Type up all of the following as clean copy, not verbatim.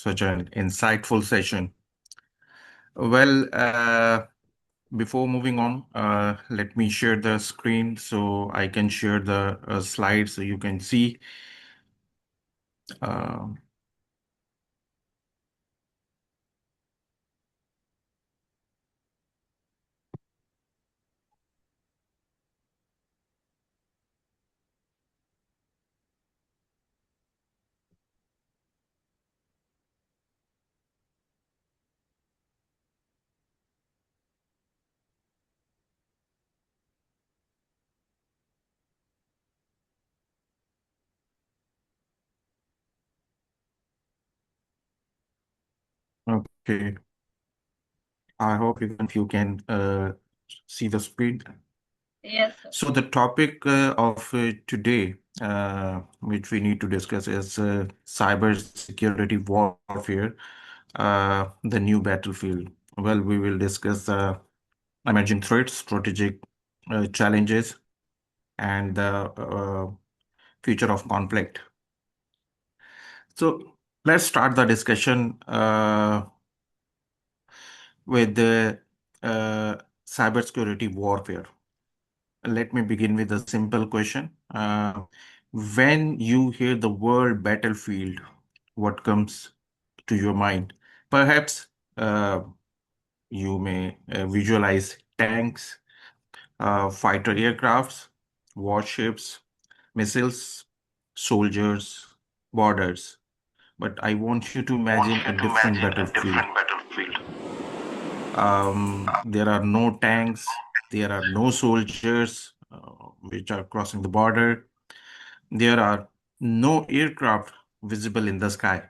such an insightful session. Well, before moving on, let me share the screen so I can share the slides so you can see. Uh, okay, I hope you can see the screen. Yes, sir. So the topic of today, which we need to discuss, is cyber security warfare, the new battlefield. Well, we will discuss the emerging threats, strategic challenges, and the future of conflict. So let's start the discussion with the uh, cybersecurity warfare. Let me begin with a simple question. When you hear the word battlefield, what comes to your mind? Perhaps uh, you may visualize tanks, fighter aircrafts, warships, missiles, soldiers, borders. But I want you to Want imagine a you to different imagine a battlefield. different battlefield. There are no tanks, there are no soldiers which are crossing the border, there are no aircraft visible in the sky.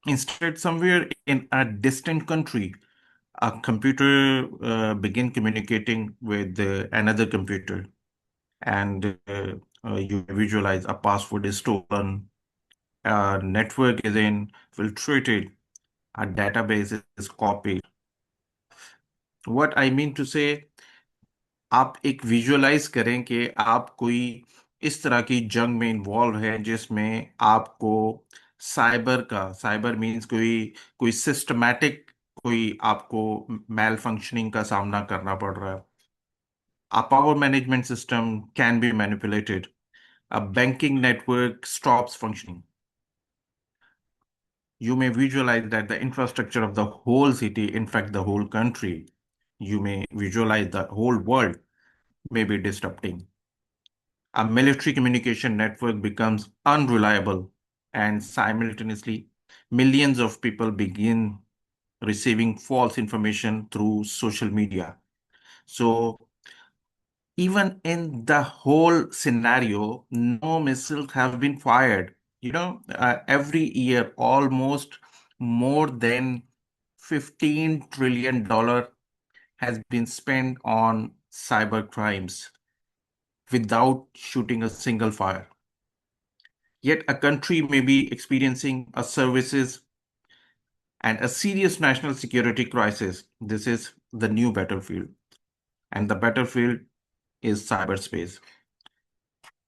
Instead, somewhere in a distant country, a computer begin communicating with another computer, and you visualize a password is stolen, a network is infiltrated, a database is copied. What I mean to say, आप एक visualise करें कि आप कोई इस तरह की जंग में इन्वॉल्व है जिसमें आपको साइबर मींस कोई कोई सिस्टमैटिक कोई आपको मैल फंक्शनिंग का सामना करना पड़ रहा है. A power management system can be manipulated. A banking network stops functioning. You may visualize that the infrastructure of the whole city, in fact, the whole country, you may visualize the whole world may be disrupting. A military communication network becomes unreliable, and simultaneously, millions of people begin receiving false information through social media. So, even in the whole scenario, no missiles have been fired. Every year, almost more than $15 trillion has been spent on cyber crimes without shooting a single fire. Yet a country may be experiencing a services and a serious national security crisis. This is the new battlefield. And the battlefield is cyberspace,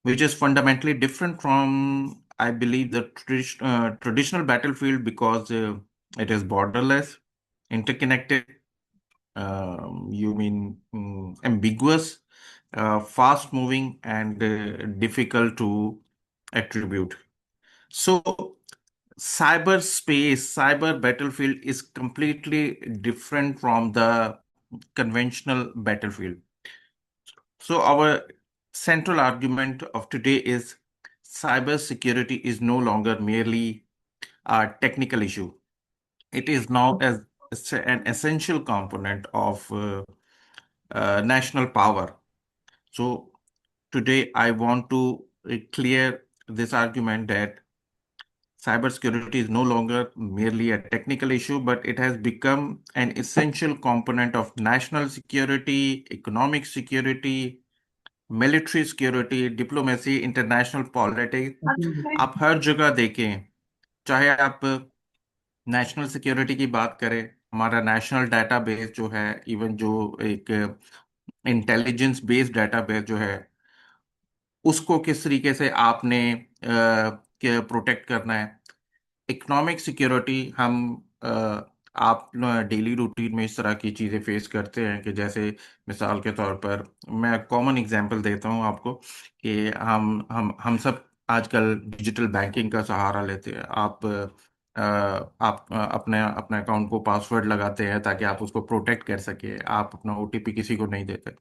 which is fundamentally different from, I believe, the traditional battlefield because it is borderless, interconnected, you mean ambiguous, fast moving, and difficult to attribute. So, cyber battlefield is completely different from the conventional battlefield. So, our central argument of today is cybersecurity is no longer merely a technical issue. It is now as an essential component of national power. So, today I want to clear this argument that cybersecurity is no longer merely a technical issue, but it has become an essential component of national security, economic security, military security, diplomacy, international politics. आप हर जगह देखें, चाहे आप national security की बात करें, हमारा national database जो है, इवन जो एक इंटेलिजेंस बेस्ड डाटाबेस जो है, उसको किस तरीके से आपने प्रोटेक्ट करना है. इकोनॉमिक सिक्योरिटी हम आप डेली रूटीन में इस तरह की चीज़ें फेस करते हैं कि जैसे मिसाल के तौर पर मैं कॉमन एग्जांपल देता हूं आपको कि हम सब आजकल डिजिटल बैंकिंग का सहारा लेते हैं। आप अपने अपने अकाउंट को पासवर्ड लगाते हैं ताकि आप उसको प्रोटेक्ट कर सके, आप अपना ओटीपी किसी को नहीं देते।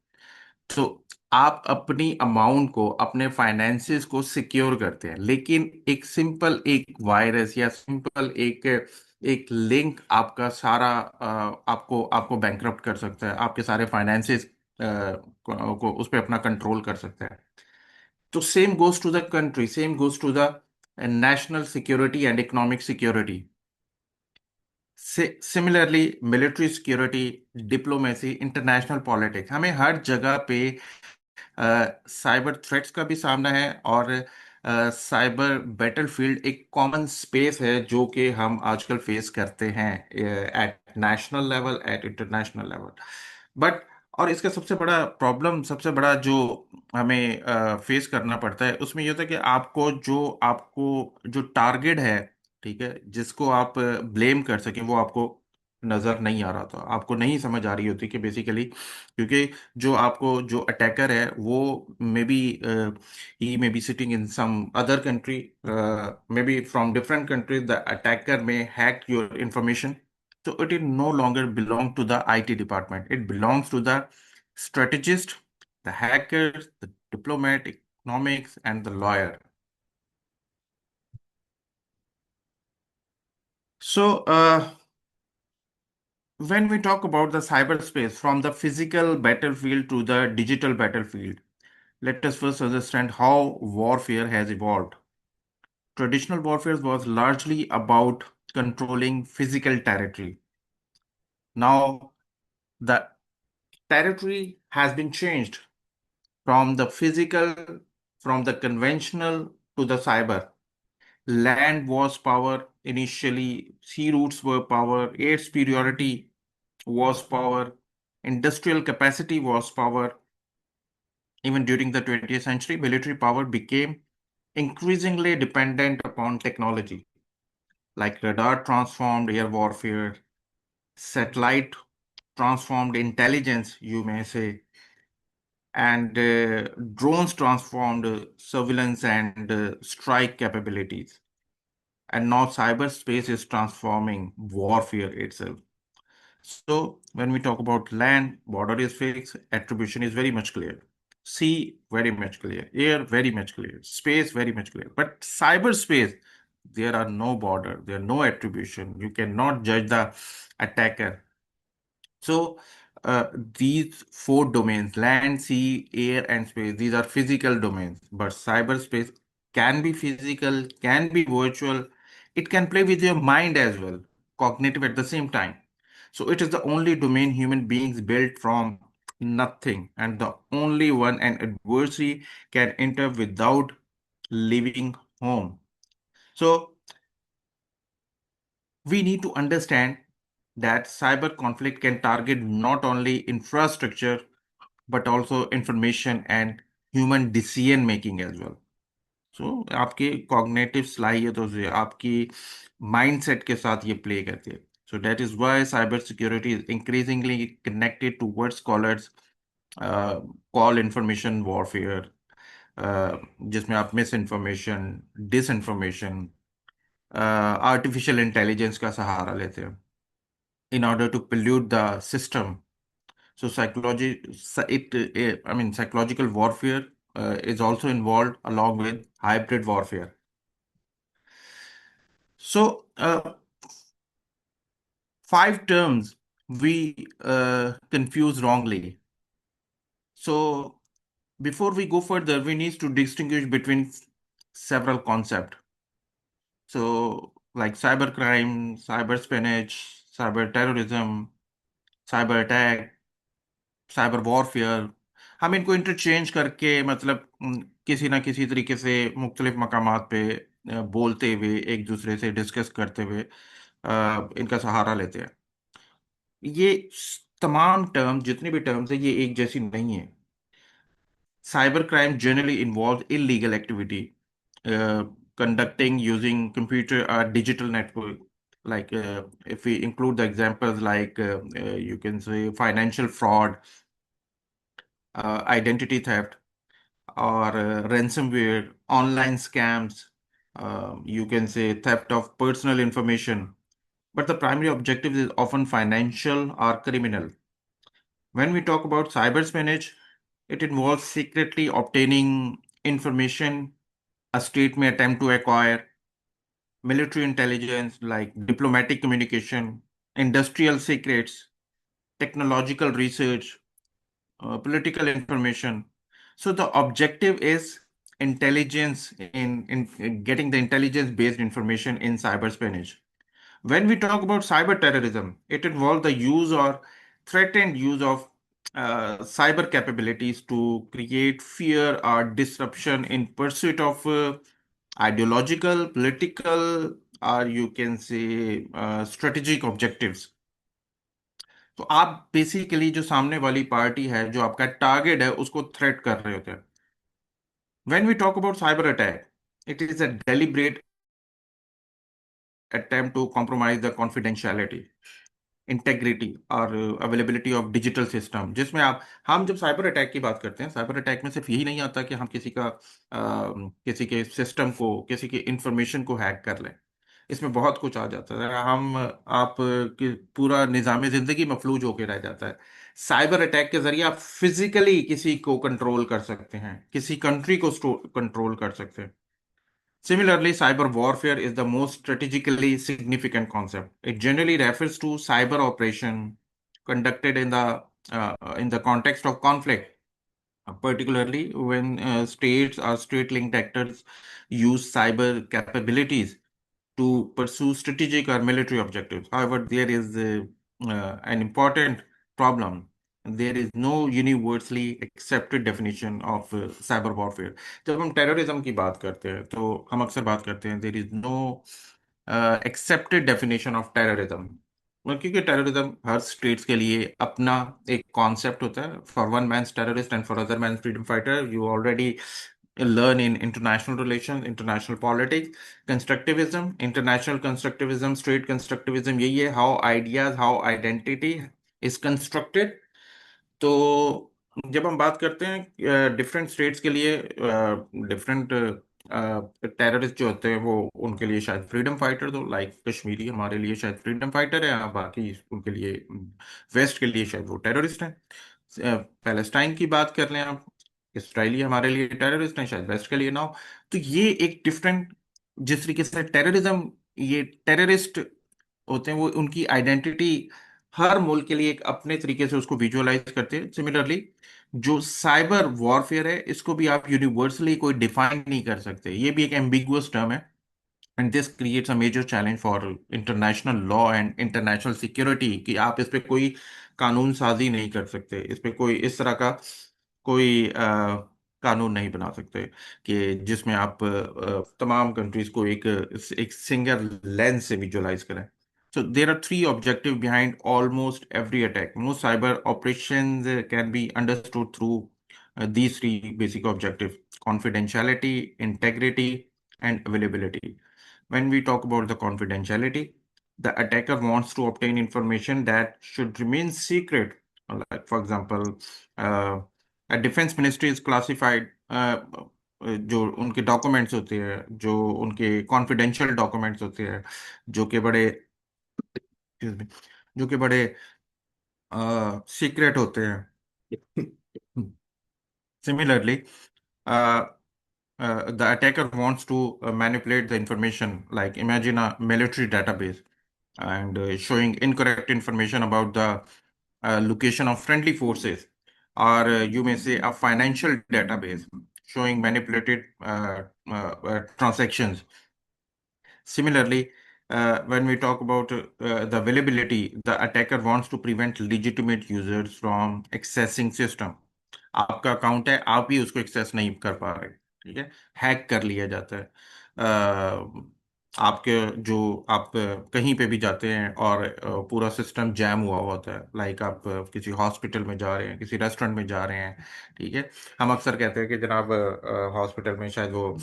तो आप अपनी अमाउंट को, अपने फाइनेंसेस को सिक्योर करते हैं, लेकिन एक सिंपल एक वायरस या सिंपल एक एक लिंक आपका सारा आपको आपको बैंकरप्ट कर सकता है, आपके सारे फाइनेंसेस को उस पर अपना कंट्रोल कर सकता है। तो same goes to the country, same goes to the national security and economic security. Similarly military security, diplomacy, international politics, हमें हर जगह पे साइबर थ्रेट्स का भी सामना है। और साइबर बैटलफील्ड एक कॉमन स्पेस है जो कि हम आजकल फेस करते हैं at national level, at international level. But और इसका सबसे बड़ा प्रॉब्लम, सबसे बड़ा जो हमें फेस करना पड़ता है, उसमें ये होता है कि आपको जो टारगेट है, ठीक है, जिसको आप ब्लेम कर सकें, वो आपको नजर नहीं आ रहा था, आपको नहीं समझ आ रही होती कि बेसिकली, क्योंकि जो अटैकर है वो maybe he may be sitting in some other country, maybe from different countries, the attacker may hack your information. So it is no longer belong to the IT department. It belongs to the strategist, the hackers, the diplomat, economics, and the lawyer. So when we talk about the cyberspace from the physical battlefield to the digital battlefield, let us first understand how warfare has evolved. Traditional warfare was largely about controlling physical territory. Now, the territory has been changed from the physical, from the conventional to the cyber. Land was power initially, sea routes were power, air superiority was power, industrial capacity was power. Even during the 20th century, military power became increasingly dependent upon technology, like radar transformed air warfare, satellite transformed intelligence, you may say, and drones transformed surveillance and strike capabilities. And now cyberspace is transforming warfare itself. So when we talk about land, border is fixed, attribution is very much clear. Sea, very much clear. Air, very much clear. Space, very much clear. But cyberspace, there are no border, there are no attribution. You cannot judge the attacker. So these four domains, land, sea, air, and space, these are physical domains. But cyberspace can be physical, can be virtual. It can play with your mind as well, cognitive at the same time. So it is the only domain human beings built from nothing, and the only one an adversary can enter without leaving home. So we need to understand that cyber conflict can target not only infrastructure but also information and human decision making as well. So आपके cognitive सलाहियतों से, आपकी mindset के साथ ये play करती है. So that is why cyber security is increasingly connected to what scholars call information warfare, जिसमें आप misinformation, disinformation, artificial intelligence का सहारा लेते हैं in order to pollute the system. So psychological warfare is also involved along with hybrid warfare. So five terms we confuse wrongly. So before we go further, we need to distinguish between several concepts. So like cybercrime, cyber spionage, cyber terrorism, cyber attack, cyber warfare, हम इनको interchange करके मतलब किसी ना किसी तरीके से मुख्तलिफ मकामात पे बोलते हुए, एक दूसरे से डिस्कस करते हुए इनका सहारा लेते हैं। ये तमाम टर्म, जितनी भी टर्म्स है, ये एक जैसी नहीं है। Cyber crime generally involve illegal activity, conducting using computer or digital network. Like if we include the examples like you can say financial fraud, identity theft, or ransomware, online scams, you can say theft of personal information. But the primary objective is often financial or criminal. When we talk about cyber spionage, it involves secretly obtaining information a state may attempt to acquire, military intelligence like diplomatic communication, industrial secrets, technological research, political information. So the objective is intelligence in getting the intelligence based information in cyber spionage. When we talk about cyber terrorism, it involves the use or threatened use of cyber capabilities to create fear or disruption in pursuit of ideological, political, or you can say strategic objectives. तो आप basically जो सामने वाली party है जो आपका target है उसको थ्रेट कर रहे होते हैं. When we talk about cyber attack, it is a deliberate attempt to compromise the confidentiality, integrity और अवेलेबिलिटी ऑफ डिजिटल सिस्टम, जिसमें आप हम जब साइबर अटैक की बात करते हैं, साइबर अटैक में सिर्फ यही नहीं आता कि हम किसी के सिस्टम को, किसी के इंफॉर्मेशन को हैक कर लें. इसमें बहुत कुछ आ जाता है. आप की पूरा निज़ाम जिंदगी मफलूज होकर रह जाता है. साइबर अटैक के जरिए आप फिजिकली किसी को कंट्रोल कर सकते हैं, किसी कंट्री को कंट्रोल कर सकते हैं. Similarly, cyber warfare is the most strategically significant concept. It generally refers to cyber operation conducted in the context of conflict, particularly when states or state-linked actors use cyber capabilities to pursue strategic or military objectives. However, there is an important problem. There is no universally accepted definition of cyber warfare. जब हम terrorism की बात करते हैं तो हम अक्सर बात करते हैं there is no accepted definition of terrorism. क्योंकि टेररिज्म हर स्टेट्स के लिए अपना एक कॉन्सेप्ट होता है. For one man terrorist and for other man freedom fighter. You already learn in international relations, international politics, constructivism, international constructivism, state constructivism. यही है how ideas, how identity is constructed. तो जब हम बात करते हैं डिफरेंट स्टेट्स के लिए डिफरेंट टेररिस्ट जो होते हैं वो उनके लिए शायद फ्रीडम फाइटर, तो लाइक कश्मीरी हमारे लिए शायद फ्रीडम फाइटर है, बाकी उनके लिए वेस्ट के लिए शायद वो टेररिस्ट हैं. पैलेस्टाइन की बात कर लें आप, इसराइली हमारे लिए टेररिस्ट हैं, शायद वेस्ट के लिए ना हो. तो ये एक डिफरेंट, जिस तरीके से टेररिज्म, ये टेररिस्ट होते हैं वो उनकी आइडेंटिटी हर मुल्क के लिए एक अपने तरीके से उसको विजुअलाइज करते हैं. सिमिलरली जो साइबर वॉरफेयर है इसको भी आप यूनिवर्सली कोई डिफाइन नहीं कर सकते. ये भी एक एम्बिगुअस टर्म है. And this creates a major challenge for international law and international security कि आप इस पे कोई कानून साजी नहीं कर सकते, इस पे कोई इस तरह का कोई कानून नहीं बना सकते कि जिसमें आप तमाम कंट्रीज को एक सिंगल लेंस से विजुअलाइज करें. So there are three objectives behind almost every attack. Most cyber operations can be understood through these three basic objectives: confidentiality, integrity, and availability. When we talk about the confidentiality, the attacker wants to obtain information that should remain secret. Like, for example, a defense ministry is classified. जो उनके documents होते हैं, जो उनके confidential documents होते हैं, जो कि बड़े excuse me, जो कि बड़े सीक्रेट होते हैं. Similarly, uh, the attacker wants to manipulate the information, like imagine a military database and showing incorrect information about the location of friendly forces, or you may say a financial database showing manipulated transactions. Similarly, when we talk about the availability, the attacker wants to prevent legitimate users from accessing system. आपका account है, आप भी उसको access नहीं कर पा रहे, ठीक है, हैक कर लिया जाता है. आपके जो आप कहीं पे भी जाते हैं और पूरा सिस्टम जैम हुआ होता है, लाइक आप किसी हॉस्पिटल में जा रहे हैं, किसी रेस्टोरेंट में जा रहे हैं, ठीक है। हम अक्सर कहते हैं कि जनाब हॉस्पिटल में शायद वो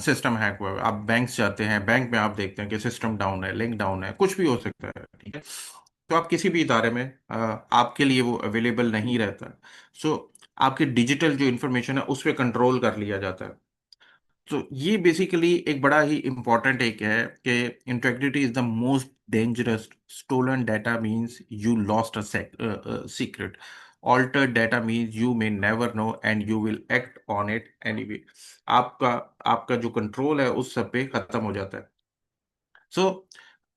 सिस्टम हैक हुआ है। आप बैंक जाते हैं, बैंक में आप देखते हैं कि सिस्टम डाउन है, लिंक डाउन है, कुछ भी हो सकता है, ठीक है। तो आप किसी भी इदारे में आपके लिए वो अवेलेबल नहीं रहता। सो आपकी डिजिटल जो इंफॉर्मेशन है उस पर कंट्रोल कर लिया जाता है। तो ये बेसिकली एक बड़ा ही इंपॉर्टेंट एक है कि integrity is the most dangerous. Stolen data means you lost a secret. Altered data means you may never know and you will act on it anyway. आपका आपका जो कंट्रोल है उस सब पे खत्म हो जाता है। So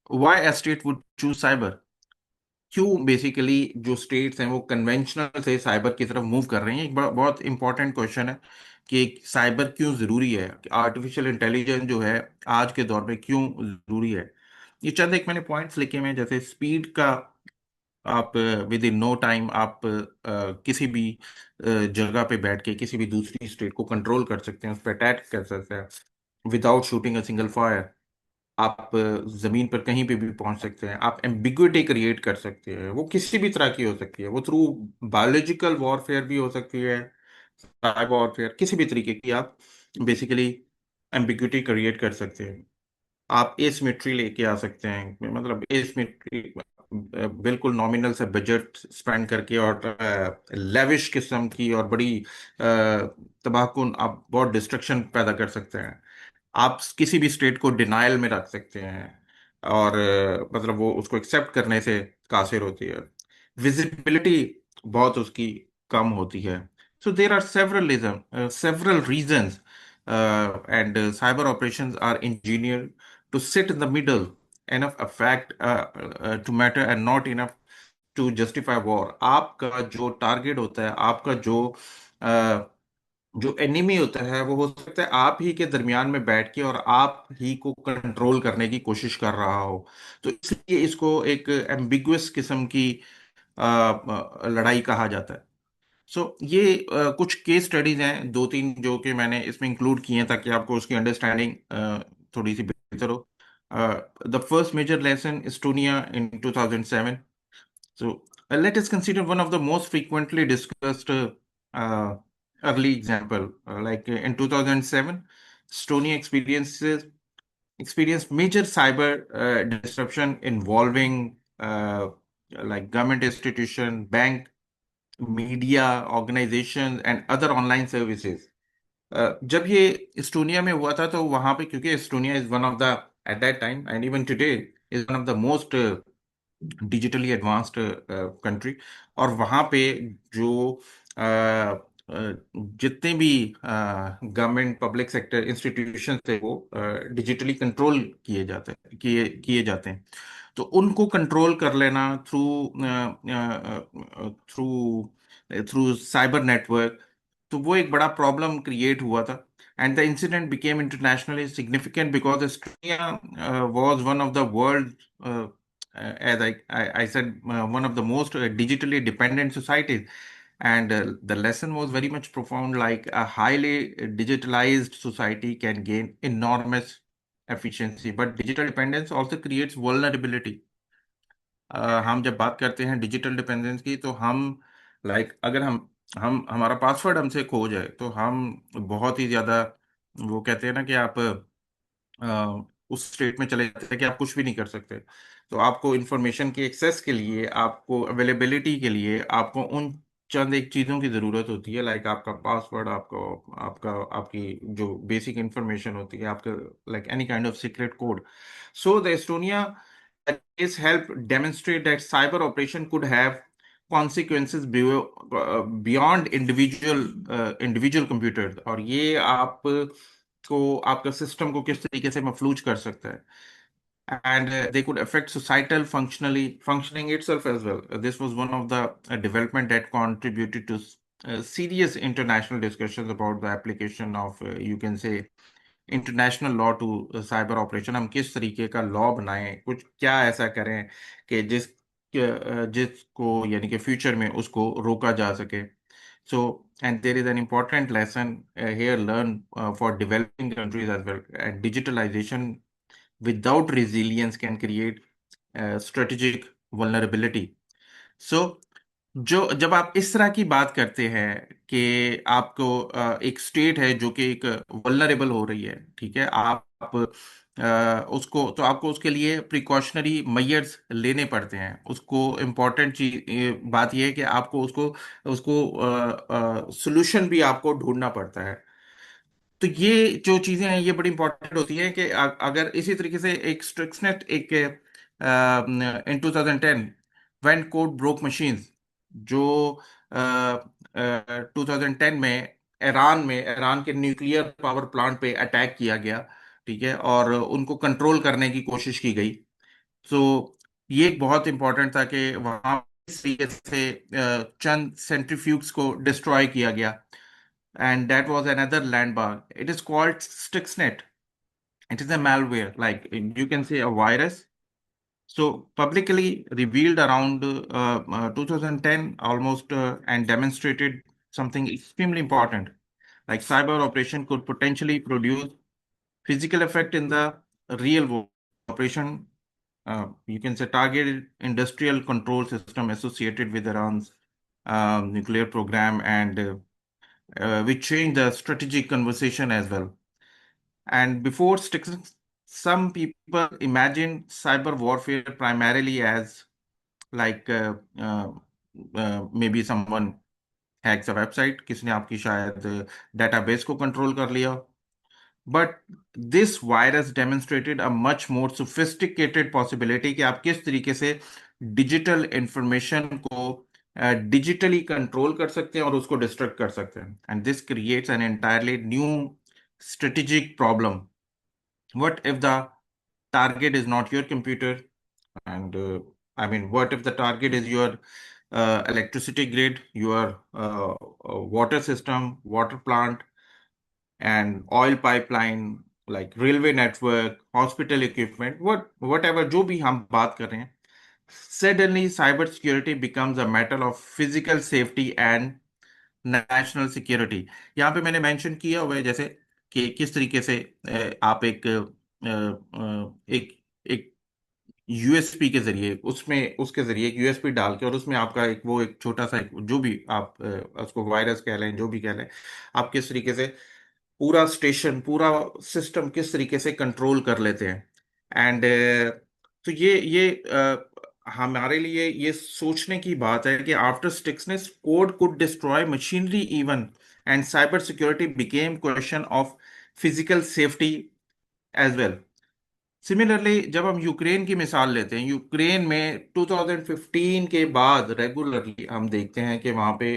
why a state would choose cyber? क्यों बेसिकली जो स्टेट्स हैं वो कन्वेंशनल से साइबर की तरफ मूव कर रही हैं? एक बहुत इंपॉर्टेंट क्वेश्चन है कि साइबर क्यों जरूरी है, आर्टिफिशियल इंटेलिजेंस जो है आज के दौर में क्यों जरूरी है। ये चंद एक मैंने पॉइंट्स लिखे हुए हैं, जैसे स्पीड का। आप विद इन नो टाइम आप किसी भी जगह पे बैठ के किसी भी दूसरी स्टेट को कंट्रोल कर सकते हैं, उस पर अटैक कर सकते हैं without shooting a single fire. आप जमीन पर कहीं पे भी पहुंच सकते हैं। आप एम्बिग्विटी क्रिएट कर सकते हैं, वो किसी भी तरह की हो सकती है, वो थ्रू बायोलॉजिकल वॉरफेयर भी हो सकती है, साइबर वॉरफेयर, किसी भी तरीके की आप बेसिकली एम्बिग्विटी क्रिएट कर सकते हैं। आप एसिमेट्री लेके आ सकते हैं, मतलब एसिमेट्री बिल्कुल नॉमिनल से बजट स्पेंड करके और लेविश किस्म की और बड़ी तबाहकुन आप बहुत डिस्ट्रक्शन पैदा कर सकते हैं। आप किसी भी स्टेट को डिनायल में रख सकते हैं और मतलब वो उसको एक्सेप्ट करने से कासिर होती है। विजिबिलिटी बहुत उसकी कम होती है। So there are several reasons and cyber operations are engineer to sit in the middle, enough effect to matter and not enough to justify war। आपका जो टारगेट होता है, आपका जो एनिमी होता है, वो हो सकता है आप ही के दरमियान में बैठ के और आप ही को कंट्रोल करने की कोशिश कर रहा हो। तो इसलिए इसको एक एम्बिगुअस किस्म की लड़ाई कहा जाता है। सो ये कुछ केस स्टडीज हैं दो तीन जो कि मैंने इसमें इंक्लूड किए हैं ताकि आपको उसकी अंडरस्टैंडिंग थोड़ी सी बेहतर हो। The first major lesson Estonia in 2007। So let us consider one of the most frequently discussed early example. In 2007, Estonia experienced major cyber disruption involving like government institution, bank, media, organization, and other online services. जब ये Estonia में हुआ था तो वहां पे, क्योंकि Estonia is one of the at that time and even today is one of the most digitally advanced country. और वहाँ पे जो जितने भी गवर्नमेंट पब्लिक सेक्टर इंस्टीट्यूशन थे वो डिजिटली कंट्रोल किए जाते हैं। तो उनको कंट्रोल कर लेना थ्रू थ्रू साइबर नेटवर्क, तो वो एक बड़ा प्रॉब्लम क्रिएट हुआ था। And the incident became internationally significant because Estonia was one of the world, as I said, one of the most digitally dependent societies. And the lesson was very much profound. Like a highly digitalized society can gain enormous efficiency, but digital dependence also creates vulnerability. हम जब बात करते हैं digital dependence की, तो हम अगर हम हमारा पासवर्ड हमसे खो जाए तो हम बहुत ही ज्यादा, वो कहते हैं ना कि आप उस स्टेट में चले जाते हैं कि आप कुछ भी नहीं कर सकते। तो आपको इंफॉर्मेशन की एक्सेस के लिए, आपको अवेलेबिलिटी के लिए, आपको उन चंद एक चीज़ों की ज़रूरत होती है, लाइक आपका पासवर्ड, आपको आपका आपकी जो बेसिक इंफॉर्मेशन होती है, आपका like any kind of secret code. So the Estonia case help demonstrate that cyber operation could have consequences beyond individual computers। और ये आप को आपका सिस्टम को किस तरीके से मफलूज कर सकता है। And they could affect societal functioning itself as well. This was one of the development that contributed to serious international discussions about the application of, you can say, international law to cyber operation. हम किस तरीके का law बनाएं, कुछ क्या ऐसा करें कि जिसको यानी कि फ्यूचर में उसको रोका जा सके। So and there is an important lesson here learn for developing countries as well। And digitalization without resilience can create strategic vulnerability. सो जो जब आप इस तरह की बात करते हैं कि आपको एक स्टेट है जो कि एक वल्नरेबल हो रही है, ठीक है, आप उसको, तो आपको उसके लिए प्रिकॉशनरी मेजर्स लेने पड़ते हैं। उसको इम्पोर्टेंट चीज बात यह है कि आपको उसको उसको सोल्यूशन भी आपको ढूंढना पड़ता है। तो ये जो चीजें हैं ये बड़ी इंपॉर्टेंट होती है कि अगर इसी तरीके से एक स्ट्रिक्सनेट एक इन 2010 व्हेन कोड ब्रोक मशीन्स, जो 2010 में ईरान के न्यूक्लियर पावर प्लांट पे अटैक किया गया, ठीक है, और उनको कंट्रोल करने की कोशिश की गई। तो ये एक बहुत इंपॉर्टेंट था कि वहां इस तरीके से चंद सेंट्रीफ्यूग्स को डिस्ट्रॉय किया गया, and that was another landmark. It is called Stuxnet. It is a malware, like you can say a virus. So publicly revealed around 2010 almost, and demonstrated something extremely important. Like cyber operation could potentially produce physical effect in the real world. Operation, you can say targeted industrial control system associated with Iran's nuclear program, and which changed the strategic conversation as well. And before Stuxnet, some people imagined cyber warfare primarily as like maybe someone hacks a website, किसने आपकी शायद database को control कर लिया। But this virus demonstrated a much more sophisticated possibility कि आप किस तरीके से डिजिटल इंफॉर्मेशन को डिजिटली कंट्रोल कर सकते हैं और उसको डिस्ट्रक्ट कर सकते हैं। And this creates an entirely new strategic problem. What if the target is not your computer? And I mean, what if the target is your electricity grid, your water system, water plant, and oil pipeline, like railway network, hospital equipment, whatever जो भी हम बात कर रहे हैं, suddenly cyber security becomes a matter of physical safety and national security. यहाँ पे मैंने मेंशन किया हुआ है जैसे कि किस तरीके से आप एक यूएसपी के जरिए, उसमें उसके जरिए एक यूएसपी डाल के, और उसमें आपका एक वो एक छोटा सा जो भी आप उसको वायरस कह लें, जो भी कह लें, आप किस तरीके से पूरा स्टेशन, पूरा सिस्टम किस तरीके से कंट्रोल कर लेते हैं। एंड तो ये हमारे लिए ये सोचने की बात है कि after Stuxnet's code could destroy machinery even, and cyber security became question of physical safety as well. Similarly जब हम यूक्रेन की मिसाल लेते हैं, यूक्रेन में 2015 के बाद रेगुलरली हम देखते हैं कि वहाँ पे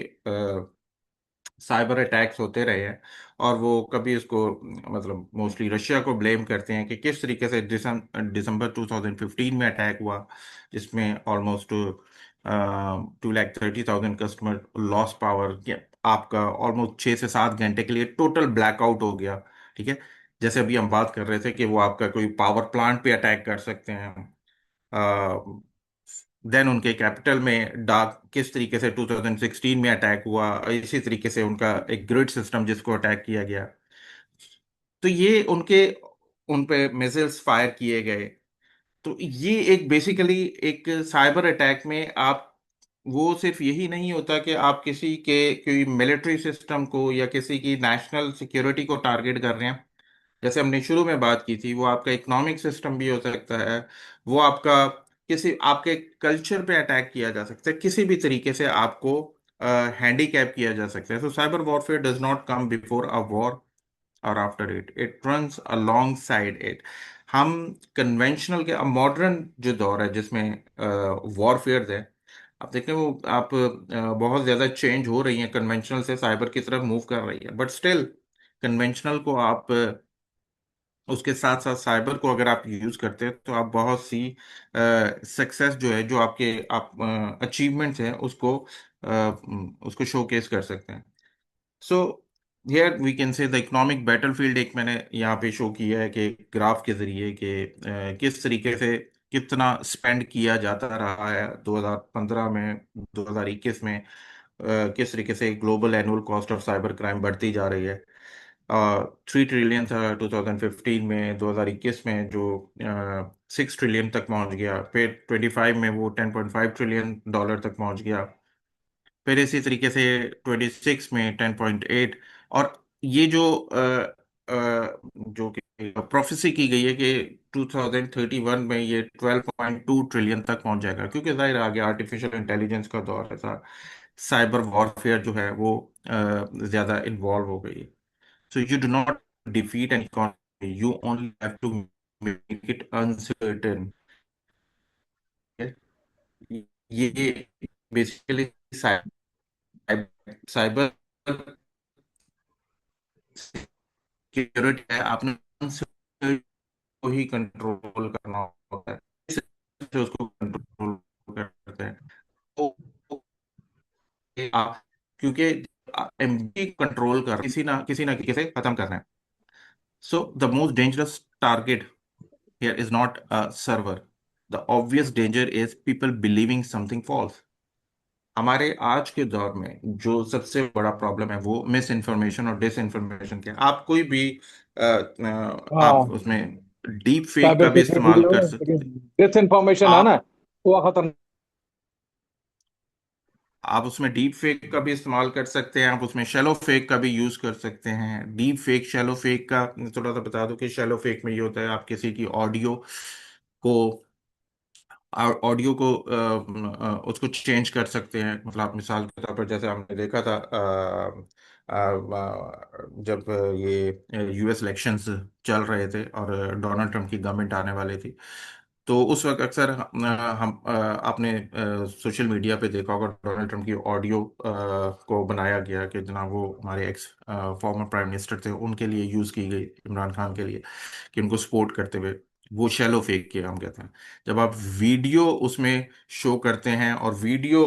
साइबर अटैक्स होते रहे हैं। और वो कभी इसको मतलब मोस्टली रशिया को ब्लेम करते हैं कि किस तरीके से दिसंबर 2015 में अटैक हुआ, जिसमें ऑलमोस्ट 2,30,000 कस्टमर लॉस पावर, आपका ऑलमोस्ट 6 से 7 घंटे के लिए टोटल ब्लैकआउट हो गया। ठीक है, जैसे अभी हम बात कर रहे थे कि वो आपका कोई पावर प्लांट पे अटैक कर सकते हैं। देन उनके कैपिटल में डार्क किस तरीके से 2016 में अटैक हुआ, इसी तरीके से उनका एक ग्रिड सिस्टम जिसको अटैक किया गया। तो ये उनके उन पे मिसाइल्स फायर किए गए। तो ये एक बेसिकली एक साइबर अटैक में आप, वो सिर्फ यही नहीं होता कि आप किसी के कोई मिलिट्री सिस्टम को या किसी की नेशनल सिक्योरिटी को टारगेट कर रहे हैं। जैसे हमने शुरू में बात की थी, वो आपका इकोनॉमिक सिस्टम भी हो सकता है, वो आपका किसी आपके कल्चर पे अटैक किया जा सकता है, किसी भी तरीके से आपको हैंडीकैप किया जा सकता है। So cyber warfare does not come before a war और after it, it runs alongside it. हम कन्वेंशनल के, अब मॉडर्न जो दौर है जिसमें वॉरफेयर है, आप देखें वो आप बहुत ज्यादा चेंज हो रही है, कन्वेंशनल से साइबर की तरफ मूव कर रही है, बट स्टिल कन्वेंशनल को आप उसके साथ साथ साइबर को अगर आप यूज करते हैं तो आप बहुत सी सक्सेस जो है, जो आपके आप अचीवमेंट्स हैं, उसको शोकेस कर सकते हैं। So here we can say the economic battlefield, एक मैंने यहाँ पे शो किया है कि ग्राफ के जरिए कि किस तरीके से कितना स्पेंड किया जाता रहा है 2015 में, 2021 में, किस तरीके से global annual cost of cyber crime बढ़ती जा रही है। 3 ट्रिलियन था 2015 में, 2021 में जो 6 ट्रिलियन तक पहुंच गया, फिर 25 में वो $10.5 ट्रिलियन तक पहुंच गया, फिर इसी तरीके से 26 में 10.8। और ये जो कि प्रोफेसी की गई है कि 2031 में ये 12.2 ट्रिलियन तक पहुंच जाएगा, क्योंकि जाहिर है आगे आर्टिफिशियल इंटेलिजेंस का दौर है, साइबर वॉरफेयर जो है वो ज्यादा इन्वॉल्व हो गई है। So you do not defeat an economy, you only have to make it uncertain. ये बेसिकली साइबर सिक्योरिटी है, आपने uncertainty को ही कंट्रोल करना होता है, इससे उसको कंट्रोल करते हैं। तो आप, क्योंकि एमबी कंट्रोल कर किसी ना किसी से खत्म करना है। So the most dangerous target here is not a server, the obvious danger is people believing something false. हमारे आज के दौर में जो सबसे बड़ा प्रॉब्लम है वो मिस इन्फॉर्मेशन और डिस इन्फॉर्मेशन के। आप कोई भी आप हाँ, उसमें डीप फेक साइबर का भी सिक्योरिटी इस्तेमाल जो कर है, सकते लेकिन हैं। डिस इन्फॉर्मेशन है ना, आप वो खतरनाक। आप उसमें डीप फेक का भी इस्तेमाल कर सकते हैं, आप उसमें शैलो फेक का भी यूज कर सकते हैं। डीप फेक, शैलो फेक का थोड़ा सा बता दूं कि शैलो फेक में ये होता है, आप किसी की को उसको चेंज कर सकते हैं। मतलब आप मिसाल के तौर पर, जैसे हमने देखा था जब ये यूएस इलेक्शंस चल रहे थे और डोनाल्ड ट्रंप की गवर्नमेंट आने वाली थी, तो उस वक्त अक्सर आपने सोशल मीडिया पे देखा होगा, डोनाल्ड ट्रंप की ऑडियो को बनाया गया कि जनाब वो हमारे एक्स फॉर्मर प्राइम मिनिस्टर थे, उनके लिए यूज़ की गई, इमरान खान के लिए, कि उनको सपोर्ट करते हुए। वो शैलो फेक के हम कहते हैं। जब आप वीडियो उसमें शो करते हैं और वीडियो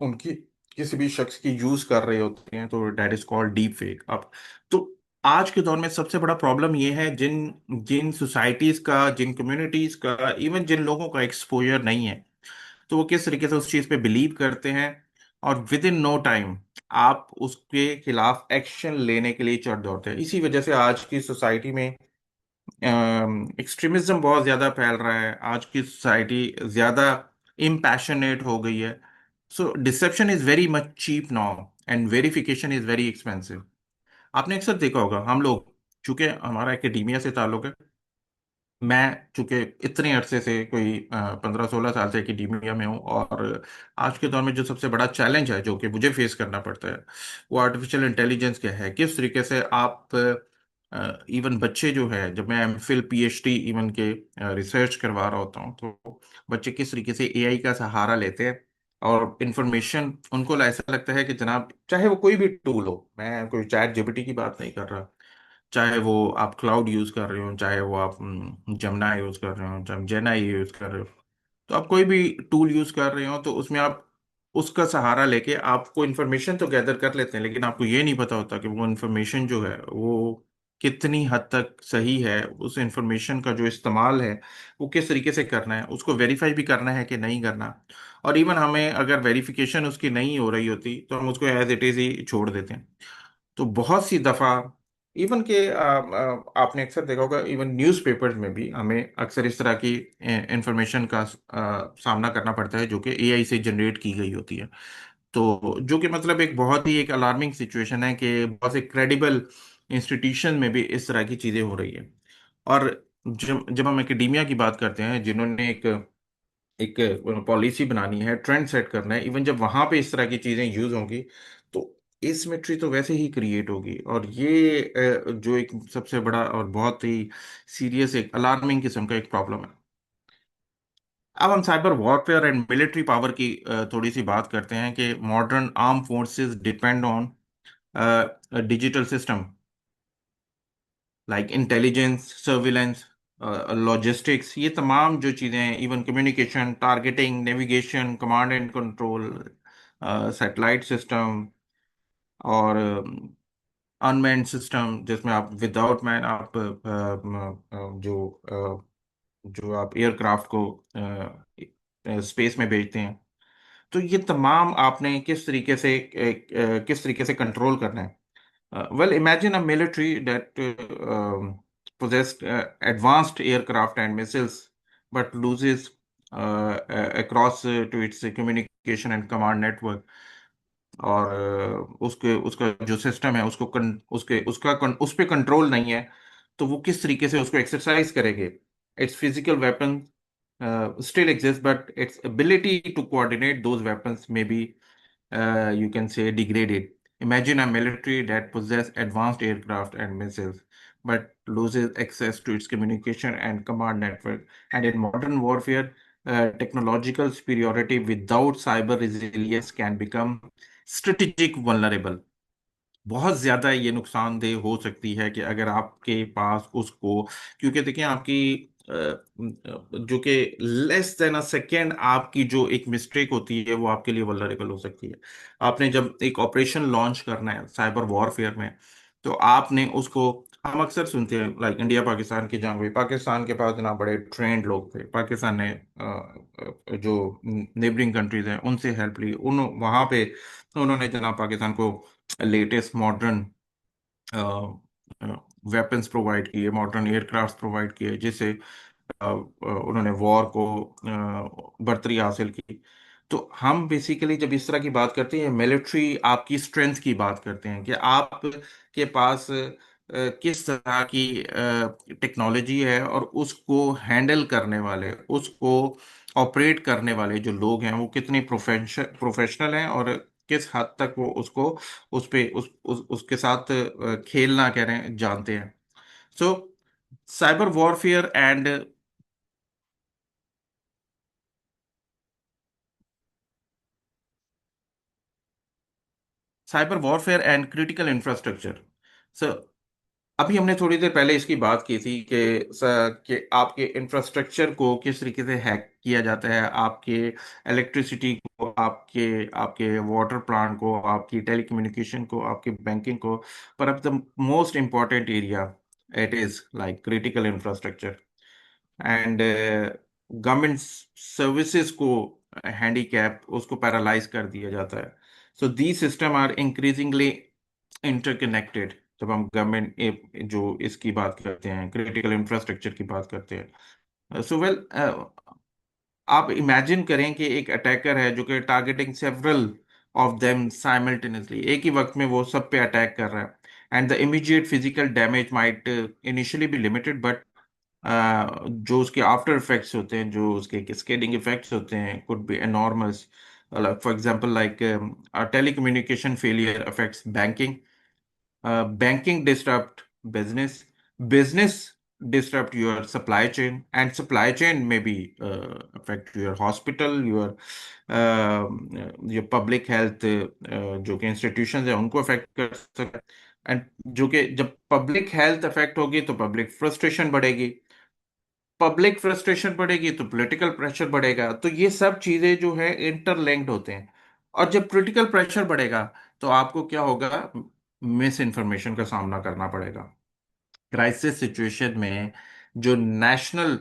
उनकी किसी भी शख्स की यूज कर रहे होते हैं, तो that is called deep fake. अब तो आज के दौर में सबसे बड़ा प्रॉब्लम ये है, जिन जिन सोसाइटीज का, जिन कम्युनिटीज का, इवन जिन लोगों का एक्सपोजर नहीं है, तो वो किस तरीके से उस चीज पे बिलीव करते हैं, और विद इन नो टाइम आप उसके खिलाफ एक्शन लेने के लिए चढ़ दौड़ते हैं। इसी वजह से आज की सोसाइटी में एक्सट्रीमिज्म बहुत ज्यादा फैल रहा है, आज की सोसाइटी ज्यादा इम्पैशनेट हो गई है। So deception is very much cheap now and verification is very expensive. आपने अक्सर देखा होगा, हम लोग, चूंकि हमारा एकेडमिया से ताल्लुक है, मैं चूंकि इतने अरसे से कोई 15-16 साल से एकेडमिया में हूँ, और आज के दौर में जो सबसे बड़ा चैलेंज है जो कि मुझे फेस करना पड़ता है, वो आर्टिफिशियल इंटेलिजेंस क्या है, किस तरीके से आप इवन बच्चे जो है, जब मैं एमफिल पीएचडी इवन के रिसर्च करवा रहा होता हूँ, तो बच्चे किस तरीके से एआई का सहारा लेते हैं, और इंफॉर्मेशन उनको ऐसा लगता है कि जनाब चाहे वो कोई भी टूल हो, मैं कोई चैट जीपीटी की बात नहीं कर रहा, चाहे वो आप क्लाउड यूज कर रहे हो, चाहे वो आप जमना यूज कर रहे हो, चाहे जेनाई यूज कर रहे हो, तो आप कोई भी टूल यूज कर रहे हो, तो उसमें आप उसका सहारा लेके आपको इन्फॉर्मेशन तो गैदर कर लेते हैं, लेकिन आपको ये नहीं पता होता कि वो इन्फॉर्मेशन जो है वो कितनी हद तक सही है, उस इन्फॉर्मेशन का जो इस्तेमाल है वो किस तरीके से करना है, उसको वेरीफाई भी करना है कि नहीं करना। और इवन हमें अगर वेरिफिकेशन उसकी नहीं हो रही होती, तो हम उसको एज इट इज ही छोड़ देते हैं। तो बहुत सी दफा इवन के आपने अक्सर देखा होगा, इवन न्यूज़पेपर्स में भी हमें अक्सर इस तरह की इंफॉर्मेशन का सामना करना पड़ता है जो कि एआई से जनरेट की गई होती है। तो जो कि मतलब एक बहुत ही एक अलार्मिंग सिचुएशन है कि बहुत से क्रेडिबल इंस्टीट्यूशन में भी इस तरह की चीज़ें हो रही है। और जब जब हम एकेडेमिया की बात करते हैं, जिन्होंने एक एक पॉलिसी बनानी है, ट्रेंड सेट करना है, इवन जब वहां पे इस तरह की चीजें यूज होंगी, तो एसिमेट्री तो वैसे ही क्रिएट होगी। और ये जो एक सबसे बड़ा और बहुत ही सीरियस एक अलार्मिंग किस्म का एक प्रॉब्लम है। अब हम cyber warfare and military power की थोड़ी सी बात करते हैं कि modern arm forces depend on digital system like intelligence, surveillance, logistics, ये तमाम जो चीज़ें हैं, even communication, targeting, navigation, command and control, satellite system, और अनमैन्ड सिस्टम, जिसमें आप विदाउट मैन आप जो आप एयरक्राफ्ट को स्पेस में भेजते हैं, तो ये तमाम आपने किस तरीके से कंट्रोल करना है। Well, imagine a military that possessed advanced aircraft and missiles, but loses across to its communication and command network. और उसके उसका जो सिस्टम है उसको उस पे कंट्रोल नहीं है, तो वो किस तरीके से उसको एक्सरसाइज करेंगे? It's physical weapon still exists, but its ability to coordinate those weapons may be, you can say, degraded. Imagine a military that possesses advanced aircraft and missiles, but loses access to its communication and command network. And in modern warfare, technological superiority without cyber resilience can become strategic vulnerable. बहुत ज्यादा ये नुकसानदेह हो सकती है कि अगर आपके पास उसको, क्योंकि देखिए आपकी जो कि लेस देन अ सेकेंड आपकी जो एक मिस्टेक होती है वो आपके लिए वल्नरेबल हो सकती है। आपने जब एक ऑपरेशन लॉन्च करना है साइबर वॉरफेयर में, तो आपने उसको, हम अक्सर सुनते हैं लाइक इंडिया पाकिस्तान की जंग हुई, पाकिस्तान के पास ना बड़े ट्रेंड लोग थे, पाकिस्तान ने जो नेबरिंग कंट्रीज हैं उनसे हेल्प ली, उन वहां पे उन्होंने जनाब पाकिस्तान को लेटेस्ट मॉडर्न वेपन्स प्रोवाइड किए, मॉडर्न एयरक्राफ्ट प्रोवाइड किए, जिससे उन्होंने वॉर को बढ़तरी हासिल की। तो हम बेसिकली जब इस तरह की बात करते हैं, मिलिट्री आपकी स्ट्रेंथ की बात करते हैं कि आप के पास किस तरह की टेक्नोलॉजी है, और उसको हैंडल करने वाले, उसको ऑपरेट करने वाले जो लोग हैं वो कितने प्रोफेशनल हैं, और किस हद तक वो उसको उसके साथ खेलना कह रहे हैं जानते हैं। So cyber warfare and cyber warfare and critical infrastructure. So अभी हमने थोड़ी देर पहले इसकी बात की थी कि आपके इंफ्रास्ट्रक्चर को किस तरीके से हैक किया जाता है, आपके इलेक्ट्रिसिटी को, आपके आपके वाटर प्लांट को, आपकी टेलीकम्युनिकेशन को, आपकी बैंकिंग को। पर अब the most important area, it is like critical infrastructure and government services को हैंडीकैप, उसको पैरालाइज कर दिया जाता है। So the system are increasingly interconnected. जब हम गवर्नमेंट जो इसकी बात करते हैं, क्रिटिकल इंफ्रास्ट्रक्चर की बात करते हैं, सो वेल, आप इमेजिन करें कि एक अटैकर है जो कि targeting several of them simultaneously, एक ही वक्त में वो सब पे अटैक कर रहा है, and the immediate physical damage might initially be limited, but जो उसके आफ्टर इफेक्ट्स होते हैं, जो उसके कैस्केडिंग इफेक्ट्स होते हैं, could be enormous. For example like telecommunication failure affects banking, banking disrupt business, business disrupt your supply chain, and supply chain maybe affect your hospital, your public health, जो कि institutions है उनको affect कर सकता है। And जो कि जब पब्लिक हेल्थ अफेक्ट होगी तो पब्लिक फ्रस्ट्रेशन बढ़ेगी, पब्लिक फ्रस्ट्रेशन बढ़ेगी तो पॉलिटिकल प्रेशर बढ़ेगा, तो ये सब चीजें जो है इंटरलिंक्ड होते हैं। और जब पॉलिटिकल प्रेशर बढ़ेगा तो आपको क्या होगा? मिस इन्फॉर्मेशन का सामना करना पड़ेगा। क्राइसिस सिचुएशन में जो नेशनल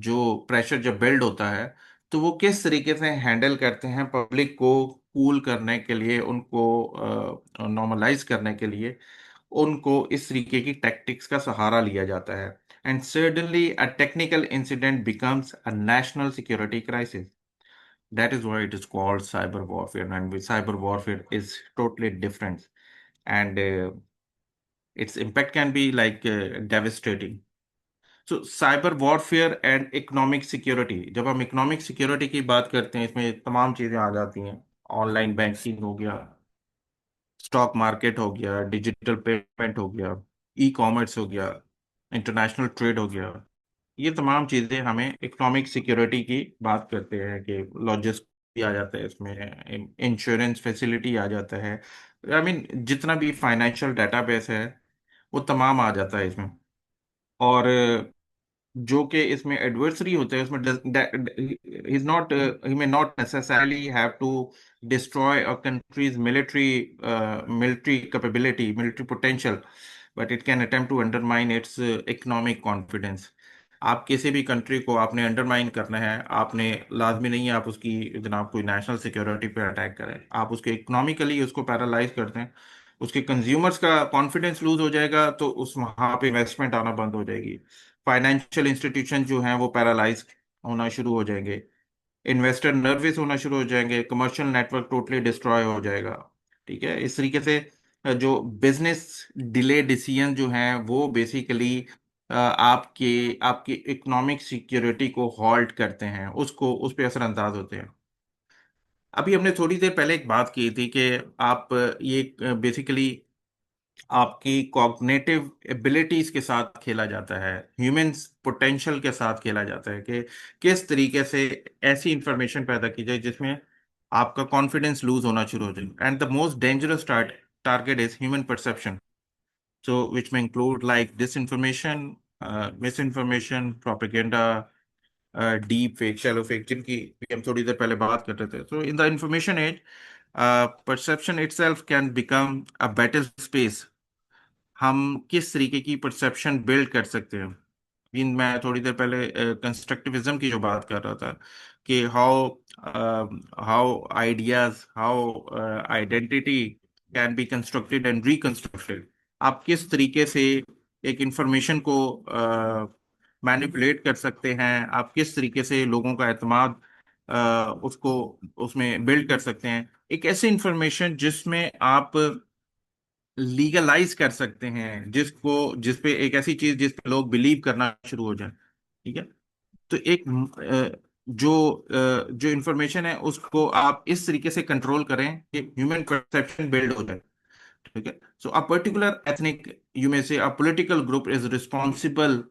जो प्रेशर जब बिल्ड होता है, तो वो किस तरीके से हैंडल करते हैं पब्लिक को कूल करने के लिए, उनको नॉर्मलाइज करने के लिए, उनको इस तरीके की टैक्टिक्स का सहारा लिया जाता है। And suddenly a technical incident becomes a national security crisis. That is why it is called cyber warfare, and with cyber warfare is totally different, and its impact can be like devastating. So cyber warfare and economic security, जब हम economic security की बात करते हैं, इसमें तमाम चीजें आ जाती हैं। ऑनलाइन बैंकिंग हो गया, स्टॉक मार्केट हो गया, डिजिटल पेमेंट हो गया, ई कॉमर्स हो गया, इंटरनेशनल ट्रेड हो गया। ये तमाम चीजें हमें इकोनॉमिक सिक्योरिटी की बात करते हैं कि लॉजिस्टिक भी आ जाता है इसमें, इंश्योरेंस फैसिलिटी आ जाता है, आई मीन जितना भी फाइनेंशियल डेटाबेस है वो तमाम आ जाता है इसमें। और जो कि इसमें एडवर्सरी होते हैं, उसमें is not, he may not necessarily have to destroy a country's military capability, military potential, but it can attempt to undermine its economic confidence. आप किसी भी कंट्री को आपने अंडरमाइन करना है, आपने लाजमी नहीं है आप उसकी जनाब कोई नेशनल सिक्योरिटी पे अटैक करें, आप उसके इकोनॉमिकली उसको पैरालाइज करते हैं, उसके कंज्यूमर्स का कॉन्फिडेंस लूज हो जाएगा, तो उस वहां पे इन्वेस्टमेंट आना बंद हो जाएगी। फाइनेंशियल इंस्टीट्यूशन जो हैं वो पैरालाइज होना शुरू हो जाएंगे। इन्वेस्टर नर्वस होना शुरू हो जाएंगे। कमर्शियल नेटवर्क टोटली डिस्ट्रॉय हो जाएगा। ठीक है, इस तरीके से जो बिजनेस डिले डिसीजन जो हैं वो बेसिकली आपके आपकी इकोनॉमिक सिक्योरिटी को हॉल्ट करते हैं, उसको उस पर असरअंदाज होते हैं। अभी हमने थोड़ी देर पहले एक बात की थी कि आप ये बेसिकली आपकी कॉग्निटिव एबिलिटीज के साथ खेला जाता है, ह्यूमन पोटेंशियल के साथ खेला जाता है कि किस तरीके से ऐसी इंफॉर्मेशन पैदा की जाए जिसमें आपका कॉन्फिडेंस लूज होना शुरू हो जाए। And the most dangerous target is human perception, so which में include like disinformation, misinformation, propaganda, deep fake, shallow fake, जिनकी भी हम थोड़ी देर पहले बात कर रहे थे। So in the information age, perception itself can become a battle space. हम किस तरीके की परसेप्शन बिल्ड कर सकते हैं। इन मैं थोड़ी देर पहले कंस्ट्रक्टिविज्म की जो बात कर रहा था कि how how ideas, how identity can be constructed and reconstructed. आप किस तरीके से एक इंफॉर्मेशन को मैनिपुलेट कर सकते हैं, आप किस तरीके से लोगों का एतमाद उसको उसमें बिल्ड कर सकते हैं। एक ऐसी इंफॉर्मेशन जिसमें आप लीगलाइज कर सकते हैं, जिसको जिस पे एक ऐसी चीज जिस पे लोग बिलीव करना शुरू हो जाए। ठीक है, तो एक जो इंफॉर्मेशन है उसको आप इस तरीके से कंट्रोल करें कि ह्यूमन परसेप्शन बिल्ड हो जाए। ठीक है, so a particular ethnic, you may say a political group is responsible,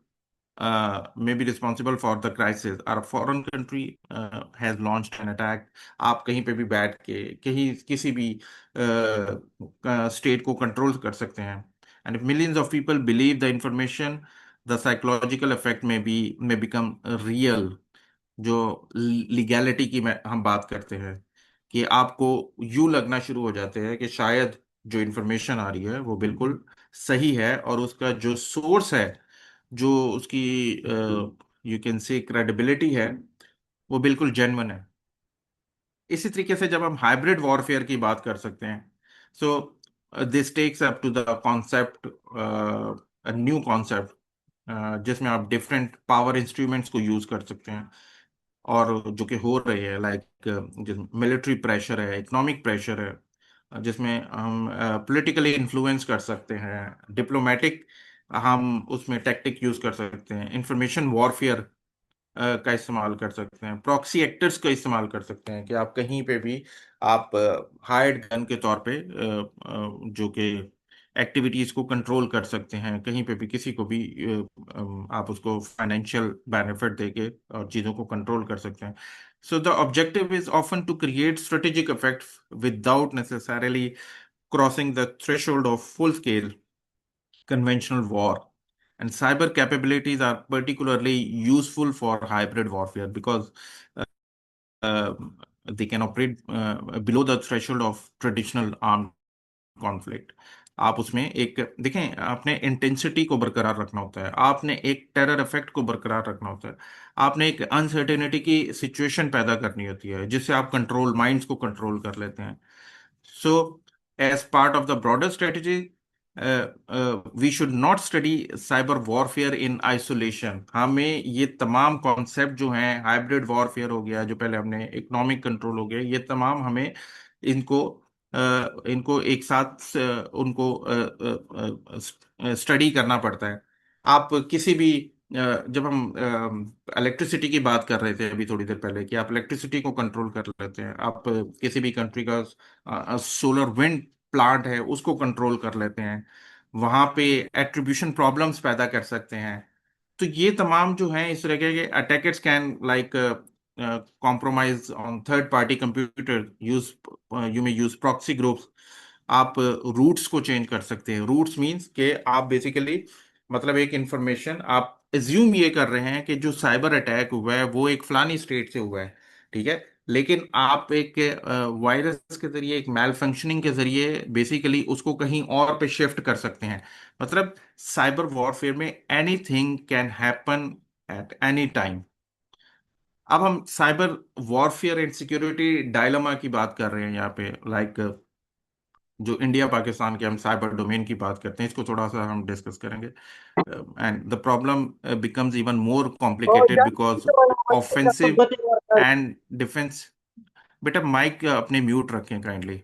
may be responsible for the crisis. Our foreign country has launched an attack. आप कहीं पे भी बैठ के कहीं किसी भी स्टेट को कंट्रोल कर सकते हैं। and if millions of people believe the information, the psychological effect may become real। जो लीगैलिटी की हम बात करते हैं कि आपको यूं लगना शुरू हो जाते हैं कि शायद जो इंफॉर्मेशन आ रही है वो बिल्कुल सही है, और उसका जो सोर्स है, जो उसकी यू कैन से क्रेडिबिलिटी है, वो बिल्कुल जेन्युइन है। इसी तरीके से जब हम हाइब्रिड वॉरफेयर की बात कर सकते हैं, so this takes up to the concept, new concept, जिसमें आप डिफरेंट पावर इंस्ट्रूमेंट्स को यूज कर सकते हैं, और जो कि हो रही है लाइक मिलिट्री प्रेशर है, इकोनॉमिक प्रेशर है, जिसमें हम पॉलिटिकली इन्फ्लुएंस कर सकते हैं, डिप्लोमेटिक हम उसमें टेक्टिक यूज कर सकते हैं, इंफॉर्मेशन वॉरफेयर का इस्तेमाल कर सकते हैं, प्रॉक्सी एक्टर्स का इस्तेमाल कर सकते हैं कि आप कहीं पे भी आप हायर्ड गन के तौर पे जो कि एक्टिविटीज को कंट्रोल कर सकते हैं, कहीं पे भी किसी को भी आप उसको फाइनेंशियल बेनिफिट देके और चीज़ों को कंट्रोल कर सकते हैं। So the objective is often to create strategic effects without necessarily crossing the threshold of full scale conventional war. And cyber capabilities are particularly useful for hybrid warfare because uh, they can operate below the threshold of traditional armed conflict। आप उसमें एक देखें, आपने intensity को बरकरार रखना होता है, आपने एक टेरर इफेक्ट को बरकरार रखना होता है, आपने एक अनसर्टेनिटी की सिचुएशन पैदा करनी होती है जिससे आप कंट्रोल माइंड्स को कंट्रोल कर लेते हैं। सो as part of the broader strategy, we should not study cyber warfare in isolation। हमें ये तमाम कॉन्सेप्ट जो हैं, हाइब्रिड वॉरफेयर हो गया, जो पहले हमने इकोनॉमिक कंट्रोल हो गया, ये तमाम हमें इनको इनको एक साथ उनको स्टडी करना पड़ता है। आप किसी भी जब हम इलेक्ट्रिसिटी की बात कर रहे थे अभी थोड़ी देर पहले कि आप इलेक्ट्रिसिटी को कंट्रोल कर लेते हैं, आप किसी भी कंट्री का सोलर विंड प्लांट है उसको कंट्रोल कर लेते हैं, वहां पे एट्रीब्यूशन प्रॉब्लम्स पैदा कर सकते हैं। तो ये तमाम जो हैं इस तरह के attackers can like compromise on third party computer, use you may use proxy groups. आप रूट्स को चेंज कर सकते हैं। रूट्स मींस कि आप बेसिकली मतलब एक इंफॉर्मेशन आप एज्यूम ये कर रहे हैं कि जो साइबर अटैक हुआ है वो एक फलानी स्टेट से हुआ है। ठीक है, लेकिन आप एक वायरस के जरिए, एक मैल फंक्शनिंग के जरिए बेसिकली उसको कहीं और पे शिफ्ट कर सकते हैं। मतलब साइबर वॉरफेयर में anything can happen at any time. अब हम cyber warfare and security dilemma की बात कर रहे हैं यहाँ पे, लाइक जो इंडिया पाकिस्तान के हम साइबर डोमेन की बात करते हैं, इसको थोड़ा सा हम डिस्कस करेंगे। And the problem becomes even more हो कॉम्प्लिकेटेड बिकॉज जाती है ऑफेंसिव पद्धति वाला एंड डिफेंस। बेटा माइक अपने म्यूट रखें kindly.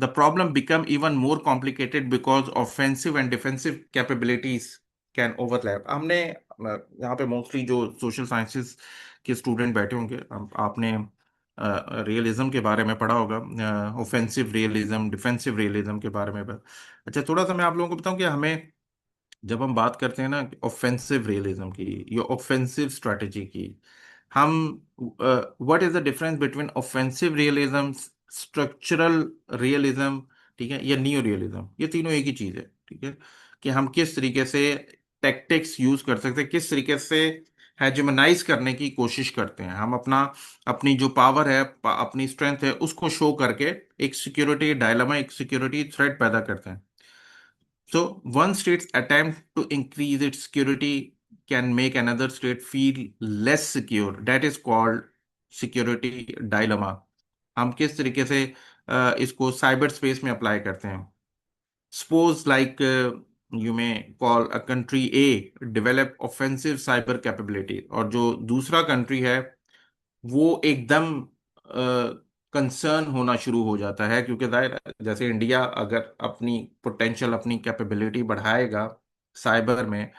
The problem become even more complicated because offensive and defensive capabilities can overlap. हमने यहाँ पे मोस्टली जो सोशल साइंसेस के स्टूडेंट बैठे होंगे, आपने रियलिज्म के बारे में पढ़ा होगा, ऑफेंसिव रियलिज्म, डिफेंसिव रियलिज्म के बारे में। अच्छा, थोड़ा सा मैं आप लोगों को बताऊं कि हमें जब हम बात करते हैं ना ऑफेंसिव रियलिज्म की या ऑफेंसिव स्ट्रेटेजी की, हम what is the difference between offensive realism, structural realism, ठीक है, या नियो रियलिज्म, ये तीनों एक ही चीज है। ठीक है, कि हम किस तरीके से टैक्टिक्स यूज कर सकते हैं, किस तरीके से हेजेमनाइज करने की कोशिश करते हैं हम अपना, अपनी जो पावर है, अपनी स्ट्रेंथ है, उसको शो करके एक सिक्योरिटी डायलेमा, एक सिक्योरिटी थ्रेट पैदा करते हैं। So, one state's attempt to increase its security can make another state feel less secure. That is called security dilemma. हम किस तरीके से इसको साइबर स्पेस में अप्लाई करते हैं। Suppose like you may call a country A develop offensive cyber capability, और जो दूसरा कंट्री है वो एकदम कंसर्न होना शुरू हो जाता है, क्योंकि जाहिर है, जैसे इंडिया अगर अपनी पोटेंशियल, अपनी कैपेबिलिटी बढ़ाएगा साइबर में,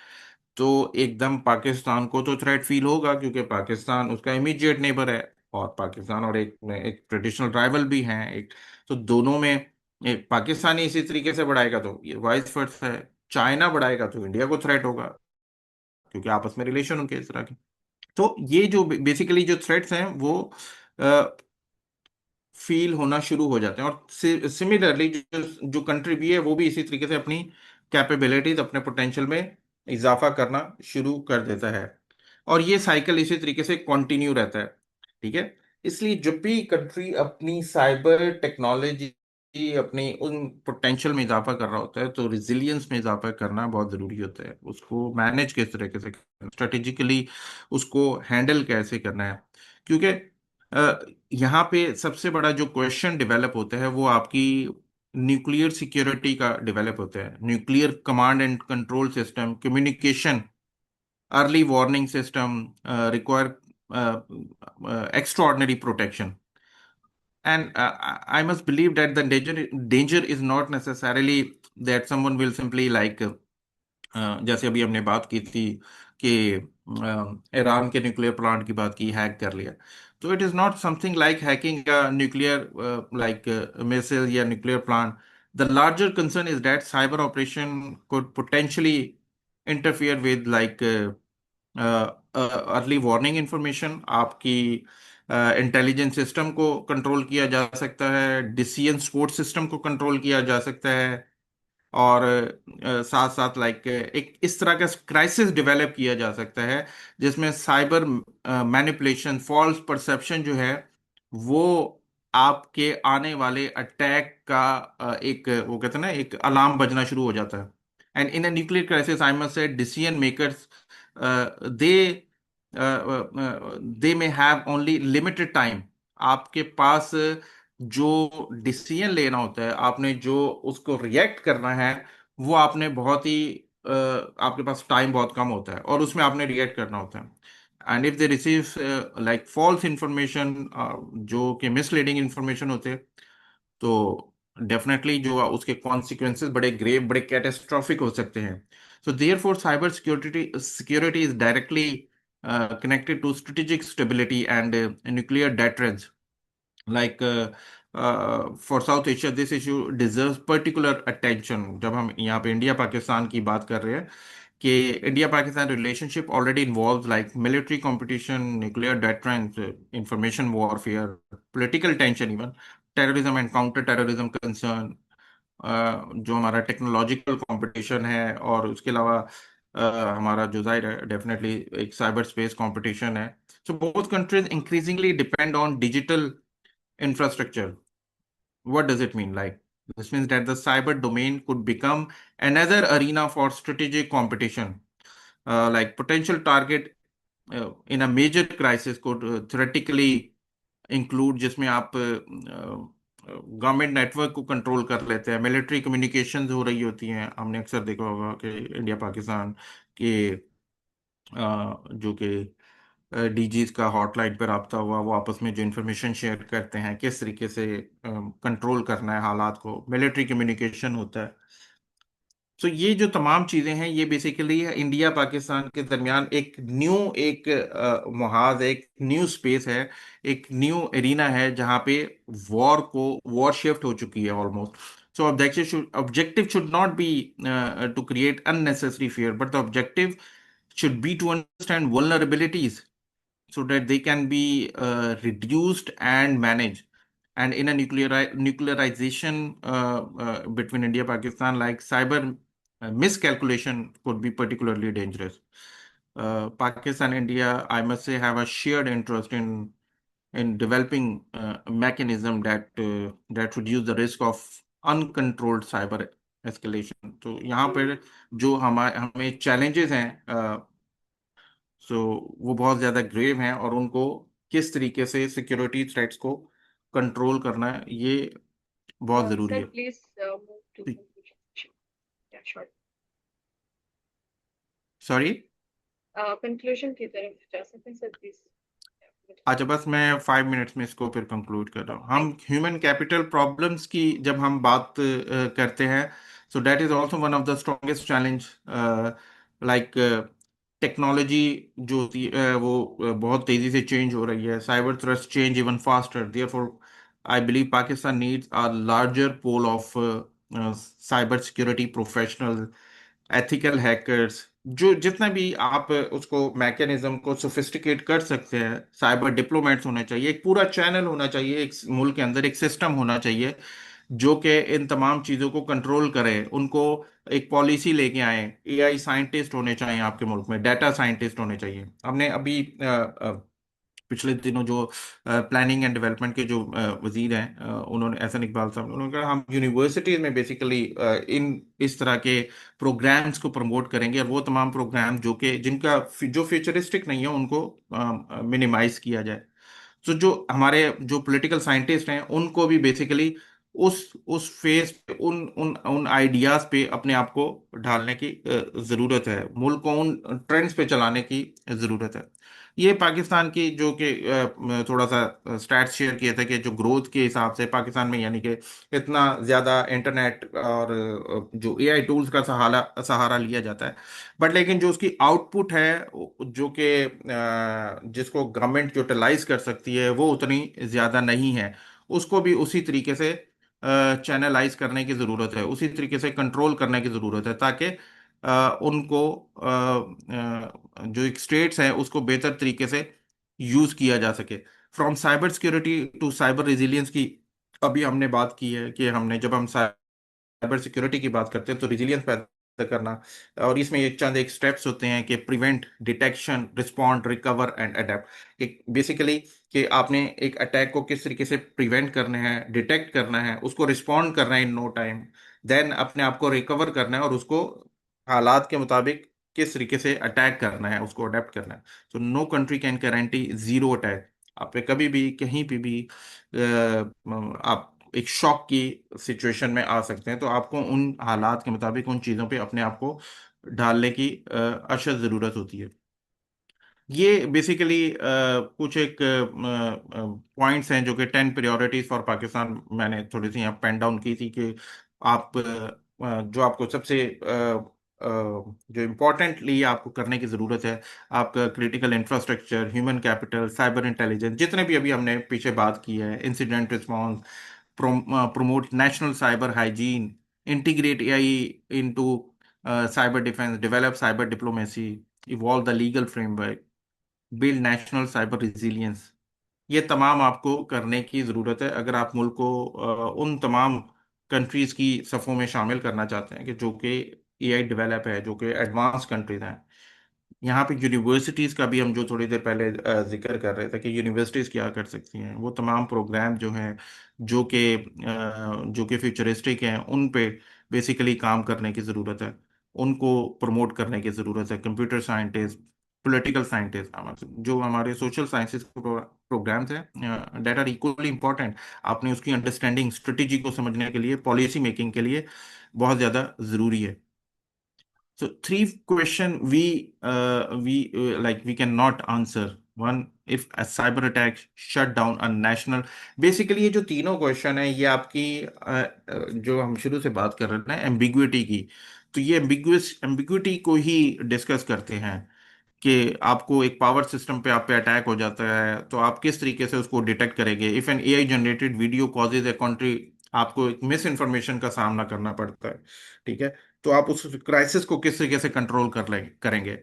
तो एकदम पाकिस्तान को तो थ्रेट फील होगा, क्योंकि पाकिस्तान उसका इमीडिएट नेबर है, और पाकिस्तान और एक एक ट्रेडिशनल राइवल भी हैं एक। तो दोनों में एक पाकिस्तानी इसी तरीके से बढ़ाएगा तो ये वाइस वर्सा है, चाइना बढ़ाएगा तो इंडिया को थ्रेट होगा, क्योंकि आपस में रिलेशन उनके इस तरह के। तो ये जो बेसिकली जो थ्रेट्स हैं वो फील होना शुरू हो जाते हैं, और सिमिलरली जो जो कंट्री भी है वो भी इसी तरीके से अपनी कैपेबिलिटीज, अपने पोटेंशियल में इजाफा करना शुरू कर देता है, और ये साइकिल इसी तरीके से कंटिन्यू रहता है। ठीक है, इसलिए जब भी कंट्री अपनी साइबर टेक्नोलॉजी, अपनी उन पोटेंशियल में इजाफा कर रहा होता है, तो रिजिलियंस में इजाफा करना बहुत जरूरी होता है। उसको मैनेज किस तरीके से, स्ट्रेटेजिकली उसको हैंडल कैसे करना है, क्योंकि यहाँ पे सबसे बड़ा जो क्वेश्चन डेवलप होता है वो आपकी न्यूक्लियर सिक्योरिटी का डेवलप होता है। Nuclear command and control system, communication, early warning system require extraordinary protection. And I must believe that the danger is not necessarily that someone will simply like जैसे अभी हमने बात की थी कि ईरान के न्यूक्लियर प्लांट की बात की, हैक कर लिया। तो it is not something like hacking nuclear like missile या nuclear plant. The larger concern is that cyber operation could potentially interfere with like early warning information, आपकी इंटेलिजेंस सिस्टम को control किया जा सकता है, डिसीजन सपोर्ट सिस्टम को control किया जा सकता है, और साथ साथ लाइक एक इस तरह का क्राइसिस डेवलप किया जा सकता है जिसमें साइबर मैनिपुलेशन, फॉल्स परसेप्शन जो है वो आपके आने वाले अटैक का एक वो कहते हैं ना, एक अलार्म बजना शुरू हो जाता है। And in a nuclear crisis I must say decision makers they they may have only limited time. आपके पास जो डिसीजन लेना होता है, आपने जो उसको रिएक्ट करना है, वो आपने बहुत ही आपके पास टाइम बहुत कम होता है, और उसमें आपने रिएक्ट करना होता है। And if they receive like false information, जो कि मिसलीडिंग इंफॉर्मेशन होते हैं, तो डेफिनेटली जो उसके कॉन्सिक्वेंसेस बड़े ग्रेव, बड़े कैटेस्ट्रॉफिक हो सकते हैं। So therefore cyber security is directly connected to strategic stability and nuclear deterrence. Like for South Asia, this issue deserves particular attention. जब हम यहाँ पे इंडिया पाकिस्तान की बात कर रहे हैं, कि India Pakistan relationship already involve like military competition, nuclear deterrence, information warfare, political tension, even terrorism and counter terrorism concern, जो हमारा टेक्नोलॉजिकल कंपटीशन है, और उसके अलावा हमारा जो जाहिर है डेफिनेटली एक साइबर स्पेस कंपटीशन है। So both countries increasingly depend on digital infrastructure. What does it mean? Like, this means that the cyber domain could become another arena for strategic competition. Like potential target in a major crisis could theoretically include जिसमें आप government network को control कर लेते हैं, military communications हो रही होती हैं। हमने अक्सर देखा होगा कि इंडिया पाकिस्तान के जो कि डीजीज का हॉटलाइन पर रब्ता हुआ, वो आपस में जो इंफॉर्मेशन शेयर करते हैं, किस तरीके से कंट्रोल करना है हालात को, मिलिट्री कम्युनिकेशन होता है। तो ये जो तमाम चीजें हैं, ये बेसिकली इंडिया पाकिस्तान के दरमियान एक मुहाज, एक न्यू स्पेस है, एक न्यू एरिना है, जहाँ पे वॉर शिफ्ट हो चुकी है almost. So objective should not be to create unnecessary fear, but the objective should be to understand vulnerabilities so that they can be reduced and managed. And in a nuclearization between India Pakistan, like cyber miscalculation could be particularly dangerous. Pakistan India, I must say, have a shared interest in developing a mechanism that reduce the risk of uncontrolled cyber escalation. तो यहाँ पर जो हमें challenges हैं, सो वो बहुत ज्यादा grave हैं, और उनको किस तरीके से सिक्योरिटी थ्रेट्स को कंट्रोल करना है, ये बहुत जरूरी Sir, है। please move to conclusion. Yeah, sure. Sorry. Conclusion की तरफ जा सकते हैं, sir, please. Yeah, अच्छा, बस मैं 5 मिनट्स में इसको फिर कंक्लूड कर रहा हूँ। हम thank ह्यूमन कैपिटल प्रॉब्लम्स की जब हम बात करते हैं, so that is also one of the strongest challenge. Like technology जो होती है, वो बहुत तेजी से चेंज हो रही है। Cyber threats change even faster, therefore I believe Pakistan needs a larger pool of cyber security professional, ethical hackers, जो जितना भी आप उसको मैकेनिज्म को सोफिस्टिकेट कर सकते हैं। साइबर डिप्लोमेट्स होने चाहिए, एक पूरा चैनल होना चाहिए, एक मुल्क के अंदर एक सिस्टम होना चाहिए जो कि इन तमाम चीज़ों को कंट्रोल करे, उनको एक पॉलिसी लेके आए। एआई साइंटिस्ट होने चाहिए आपके मुल्क में, डाटा साइंटिस्ट होने चाहिए। हमने अभी पिछले दिनों जो प्लानिंग एंड डेवलपमेंट के जो वजीर हैं, उन्होंने, एहसन इकबाल साहब, उन्होंने कहा हम यूनिवर्सिटीज में बेसिकली इन इस तरह के प्रोग्राम्स को प्रमोट करेंगे, और वो तमाम प्रोग्राम जो कि जिनका जो फ्यूचरिस्टिक नहीं है, उनको मिनिमाइज किया जाए। तो जो हमारे जो पॉलिटिकल साइंटिस्ट हैं, उनको भी बेसिकली उस फेस पे, उन उन उन आइडियाज पे अपने आप को ढालने की जरूरत है। मुल्क को उन ट्रेंड्स पे चलाने की जरूरत है। ये पाकिस्तान की जो कि थोड़ा सा स्टैट्स शेयर किए थे कि जो ग्रोथ के हिसाब से पाकिस्तान में, यानी कि इतना ज्यादा इंटरनेट और जो एआई टूल्स का सहारा सहारा लिया जाता है, बट लेकिन जो उसकी आउटपुट है, जो कि जिसको गवर्नमेंट यूटिलाइज कर सकती है, वो उतनी ज्यादा नहीं है। उसको भी उसी तरीके से चैनलाइज करने की ज़रूरत है, उसी तरीके से कंट्रोल करने की ज़रूरत है, ताकि उनको जो एक स्टेट्स हैं उसको बेहतर तरीके से यूज़ किया जा सके। From cyber security to cyber resilience की अभी हमने बात की है कि हमने, जब हम साइबर सिक्योरिटी की बात करते हैं, तो रिजिलियंस पैदा करना, और इसमें ये चंद एक स्टेप्स होते हैं कि prevent, detection, respond, recover and adapt. कि बेसिकली कि आपने एक अटैक को किस तरीके से प्रिवेंट करना है, डिटेक्ट करना है, उसको रिस्पॉन्ड करना है इन नो टाइम, देन अपने आप को रिकवर करना है, और उसको हालात के मुताबिक किस तरीके से अटैक करना है, उसको अडेप्ट करना है। तो no country can guarantee zero attack. आप पे कभी भी कहीं पे भी आप एक शॉक की सिचुएशन में आ सकते हैं, तो आपको उन हालात के मुताबिक उन चीज़ों पे अपने आप को ढालने की अशद ज़रूरत होती है। ये बेसिकली कुछ एक पॉइंट्स हैं जो कि 10 प्रायोरिटीज फॉर पाकिस्तान मैंने थोड़ी सी यहाँ पेन डाउन की थी कि आप जो आपको सबसे जो इम्पोर्टेंटली आपको करने की ज़रूरत है, आपका critical infrastructure, human capital, cyber intelligence, जितने भी अभी हमने पीछे बात की है, incident response, promote national cyber hygiene, integrate AI into cyber defense, develop cyber diplomacy, evolve the legal framework, build national cyber resilience। ये तमाम आपको करने की ज़रूरत है अगर आप मुल्क को उन तमाम कंट्रीज़ की सफ़ों में शामिल करना चाहते हैं कि जो कि एआई डेवलप है, जो कि एडवांस कंट्रीज हैं। यहाँ पे यूनिवर्सिटीज़ का भी हम जो थोड़ी देर पहले जिक्र कर रहे थे कि यूनिवर्सिटीज़ क्या कर सकती हैं, वो तमाम प्रोग्राम जो हैं, जो कि फ्यूचरिस्टिक हैं, उन पे बेसिकली काम करने की ज़रूरत है, उनको प्रमोट करने की ज़रूरत है। कंप्यूटर साइंटिस्ट, पॉलिटिकल साइंटिस्ट, जो हमारे सोशल साइंसेस के प्रोग्राम्स हैं, दैट आर इक्वली इम्पोर्टेंट। आपने उसकी अंडरस्टैंडिंग, स्ट्रेटेजी को समझने के लिए, पॉलिसी मेकिंग के लिए बहुत ज़्यादा ज़रूरी है। So three question we cannot answer. One, if a cyber attack shut down a national, basically ये जो तीनों क्वेश्चन है ये आपकी जो हम शुरू से बात कर रहे थे ना एम्बिग्विटी की, तो ये एम्बिग्विटी को ही डिस्कस करते हैं कि आपको एक पावर सिस्टम पे आप पे अटैक हो जाता है तो आप किस तरीके से उसको डिटेक्ट करेंगे। If an AI generated video causes a country, आपको एक मिस इन्फॉर्मेशन का सामना करना पड़ता है, ठीक है, तो आप उस क्राइसिस को किस तरीके से कंट्रोल करेंगे।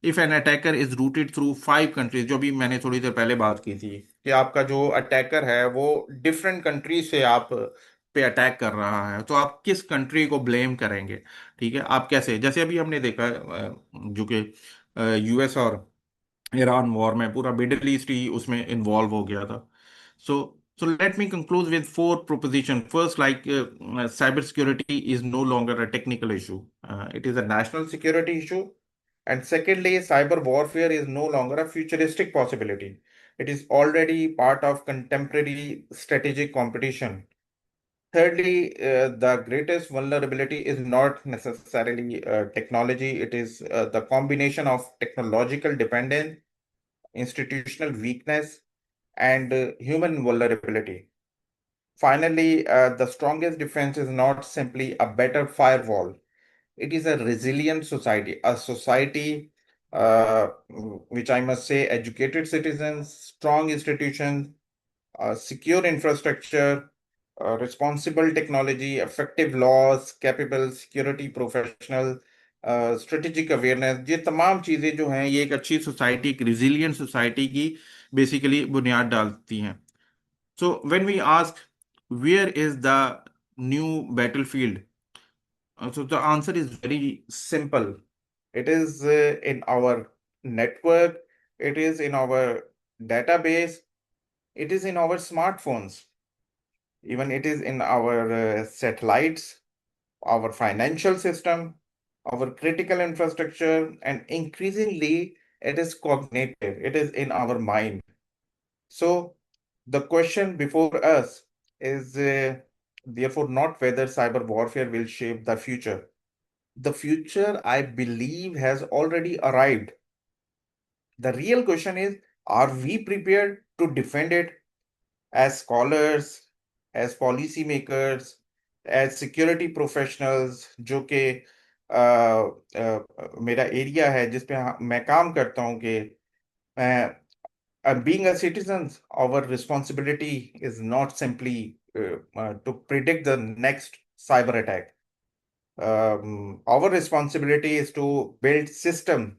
If an attacker is rooted through 5 countries, जो भी मैंने थोड़ी देर पहले बात की थी कि आपका जो अटैकर है वो डिफरेंट कंट्री से आप पे अटैक कर रहा है, तो आप किस कंट्री को ब्लेम करेंगे, ठीक है। आप कैसे, जैसे अभी हमने देखा जो कि यूएस और ईरान वॉर में पूरा मिडिल ईस्ट ही उसमें इन्वॉल्व हो गया था। So let me conclude with 4 propositions. First, cybersecurity is no longer a technical issue. It is a national security issue. And secondly, cyber warfare is no longer a futuristic possibility. It is already part of contemporary strategic competition. Thirdly, the greatest vulnerability is not necessarily technology. It is the combination of technological dependence, institutional weakness, and human vulnerability. Finally, the strongest defense is not simply a better firewall. It is a resilient society, a society which I must say educated citizens, strong institutions, secure infrastructure, responsible technology, effective laws, capable security professional, strategic awareness, ये तमाम चीज़ें जो हैं ये एक अच्छी society, एक resilient society की बेसिकली बुनियाद डालती हैं। So when we ask where is the new battlefield, so the answer is very simple. It is in our network, it is in our database, it is in our smartphones, even it is in our satellites, our financial system, our critical infrastructure, and increasingly it is cognitive, it is in our mind. So the question before us is therefore not whether cyber warfare will shape the future. The future, I believe, has already arrived. The real question is, are we prepared to defend it as scholars, as policymakers, as security professionals, जो कि मेरा area है जिस पे मैं काम करता हूँ कि being a citizen, our responsibility is not simply to predict the next cyber attack. Our responsibility is to build system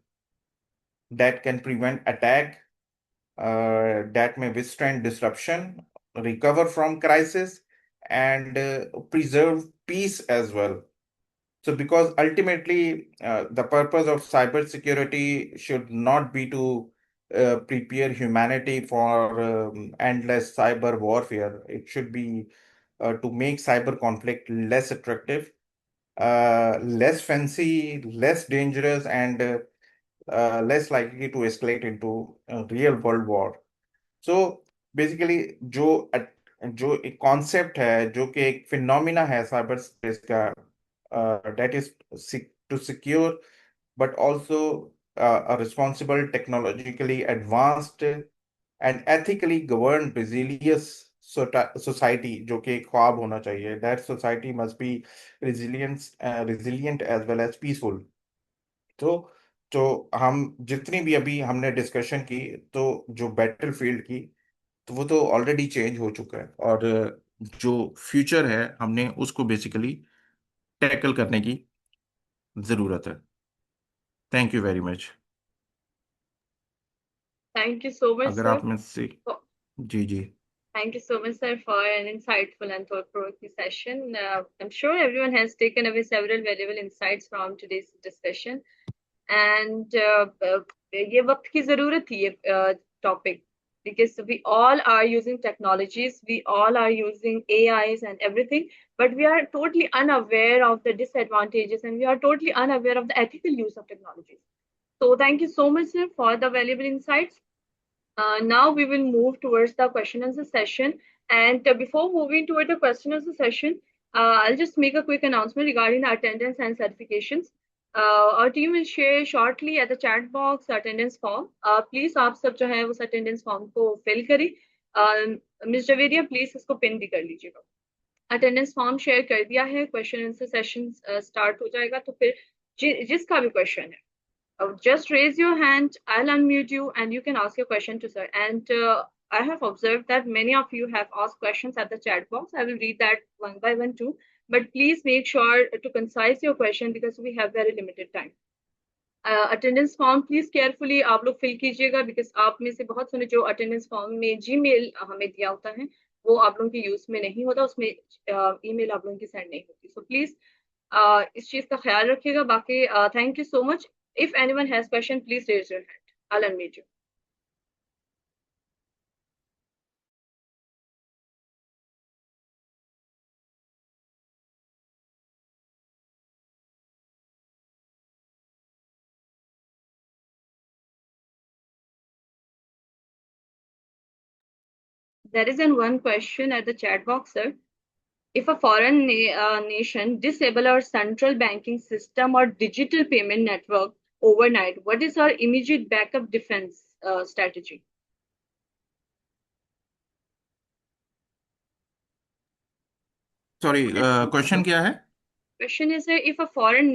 that can prevent attack, that may withstand disruption, recover from crisis, and preserve peace as well. So, because ultimately, the purpose of cybersecurity should not be to prepare humanity for endless cyber warfare. It should be to make cyber conflict less attractive, less fancy, less dangerous, and less likely to escalate into a real world war. So basically, जो एक concept है, जो कि एक phenomena है cyber space का, that is to secure but also a responsible, technologically advanced and ethically governed resilience society, जो कि एक ख्वाब होना चाहिए. That society must be resilient as well as peaceful. तो हम जितनी भी अभी हमने डिस्कशन की, तो जो बैटल फील्ड की, तो वो तो ऑलरेडी चेंज हो चुका है, और जो फ्यूचर है हमने उसको बेसिकली टैकल करने की जरूरत है। Thank you very much. Thank you so much, अगर sir. आप में से जी जी Thank you so much, sir, for an insightful and thought-provoking session. I'm sure everyone has taken away several valuable insights from today's discussion. And ये वक्त की जरूरत थी ये topic, because we all are using technologies, we all are using AIs and everything, but we are totally unaware of the disadvantages and we are totally unaware of the ethical use of technologies. So thank you so much, sir, for the valuable insights. Now we will move towards the question and answer session. And before moving toward the question and answer session, I'll just make a quick announcement regarding the attendance and certifications. Our team will share shortly at the chat box the attendance form. Please आप सब जो है उस attendance form को fill करें. Miss Javeria, please इसको pin भी कर लीजिएगा. अटेंडेंस फॉर्म शेयर कर दिया है. क्वेश्चन आंसर सेशन स्टार्ट हो जाएगा, तो फिर जिसका भी क्वेश्चन है, just raise your hand. I'll unmute you and you can ask your question to sir. And I have observed that many of you have asked questions at the chat box. I will read that one by one too. But please make sure to concise your question because we have very limited time. Attendance form please carefully आप लोग fill कीजिएगा, because आप में से बहुत सारे जो attendance form में जीमेल हमें दिया होता है वो आप लोगों के यूज में नहीं होता, उसमें ईमेल आप लोगों की सेंड नहीं होती. सो प्लीज इस चीज का ख्याल रखिएगा. बाकी thank you so much. If anyone has question, please raise your hand. I'll unmute you. There is one question at the chat box, sir. If a foreign nation disable our central banking system or digital payment network overnight, what is our immediate backup defense strategy? Sorry, question क्या है? Question is, if a foreign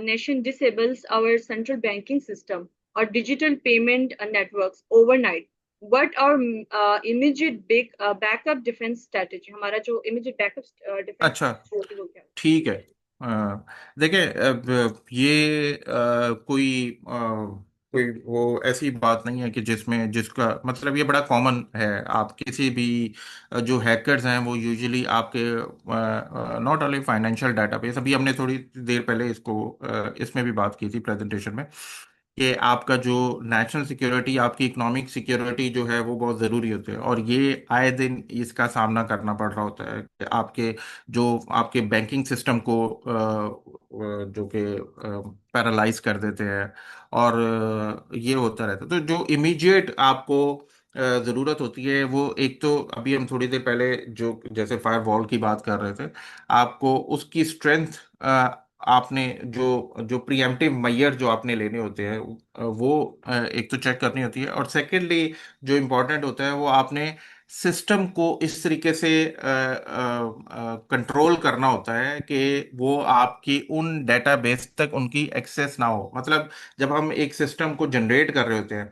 nation disables our central banking system or digital payment networks overnight, what our immediate backup defense strategy? हमारा जो immediate backup defense अच्छा, strategy वो क्या है? ठीक है. देखिए, अब ये कोई वो ऐसी बात नहीं है कि जिसका मतलब ये बड़ा कॉमन है. आप किसी भी जो हैकर्स हैं वो यूजुअली आपके नॉट ओनली फाइनेंशियल डाटाबेस, अभी हमने थोड़ी देर पहले इसमें भी बात की थी प्रेजेंटेशन में, कि आपका जो नेशनल सिक्योरिटी, आपकी इकोनॉमिक सिक्योरिटी जो है वो बहुत ज़रूरी होती है. और ये आए दिन इसका सामना करना पड़ रहा होता है कि आपके बैंकिंग सिस्टम को जो कि पैरालाइज कर देते हैं. और ये होता रहता है. तो जो इमीडिएट आपको ज़रूरत होती है वो, एक तो अभी हम थोड़ी देर पहले जो जैसे फायर वॉल की बात कर रहे थे, आपको उसकी स्ट्रेंथ, आपने जो जो प्रीएम्प्टिव मेजर जो आपने लेने होते हैं वो एक तो चेक करनी होती है. और सेकेंडली जो इम्पोर्टेंट होता है वो आपने सिस्टम को इस तरीके से कंट्रोल करना होता है कि वो आपकी उन डेटाबेस तक उनकी एक्सेस ना हो. मतलब जब हम एक सिस्टम को जनरेट कर रहे होते हैं,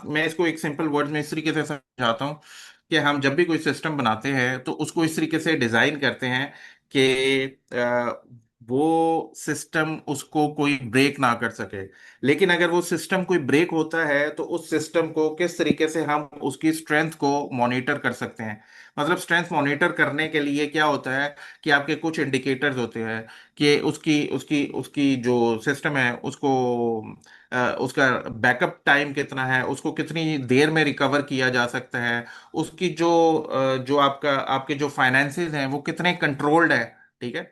मैं इसको एक सिंपल वर्ड में इस तरीके से समझाता हूँ कि हम जब भी कोई सिस्टम बनाते हैं तो उसको इस तरीके से डिजाइन करते हैं कि वो सिस्टम उसको कोई ब्रेक ना कर सके. लेकिन अगर वो सिस्टम कोई ब्रेक होता है तो उस सिस्टम को किस तरीके से हम उसकी स्ट्रेंथ को मॉनिटर कर सकते हैं. मतलब स्ट्रेंथ मॉनिटर करने के लिए क्या होता है कि आपके कुछ इंडिकेटर्स होते हैं कि उसकी उसकी उसकी जो सिस्टम है उसको उसका बैकअप टाइम कितना है, उसको कितनी देर में रिकवर किया जा सकता है, उसकी जो आपके जो फाइनेंसेस हैं वो कितने कंट्रोल्ड है. ठीक है.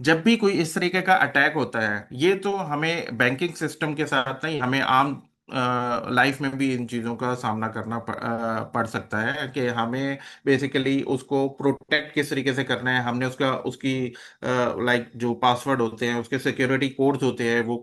जब भी कोई इस तरीके का अटैक होता है, ये तो हमें बैंकिंग सिस्टम के साथ नहीं, हमें आम लाइफ में भी इन चीज़ों का सामना करना पड़ सकता है कि हमें बेसिकली उसको प्रोटेक्ट किस तरीके से करना है. हमने उसकी लाइक जो पासवर्ड होते हैं, उसके सिक्योरिटी कोड्स होते हैं, वो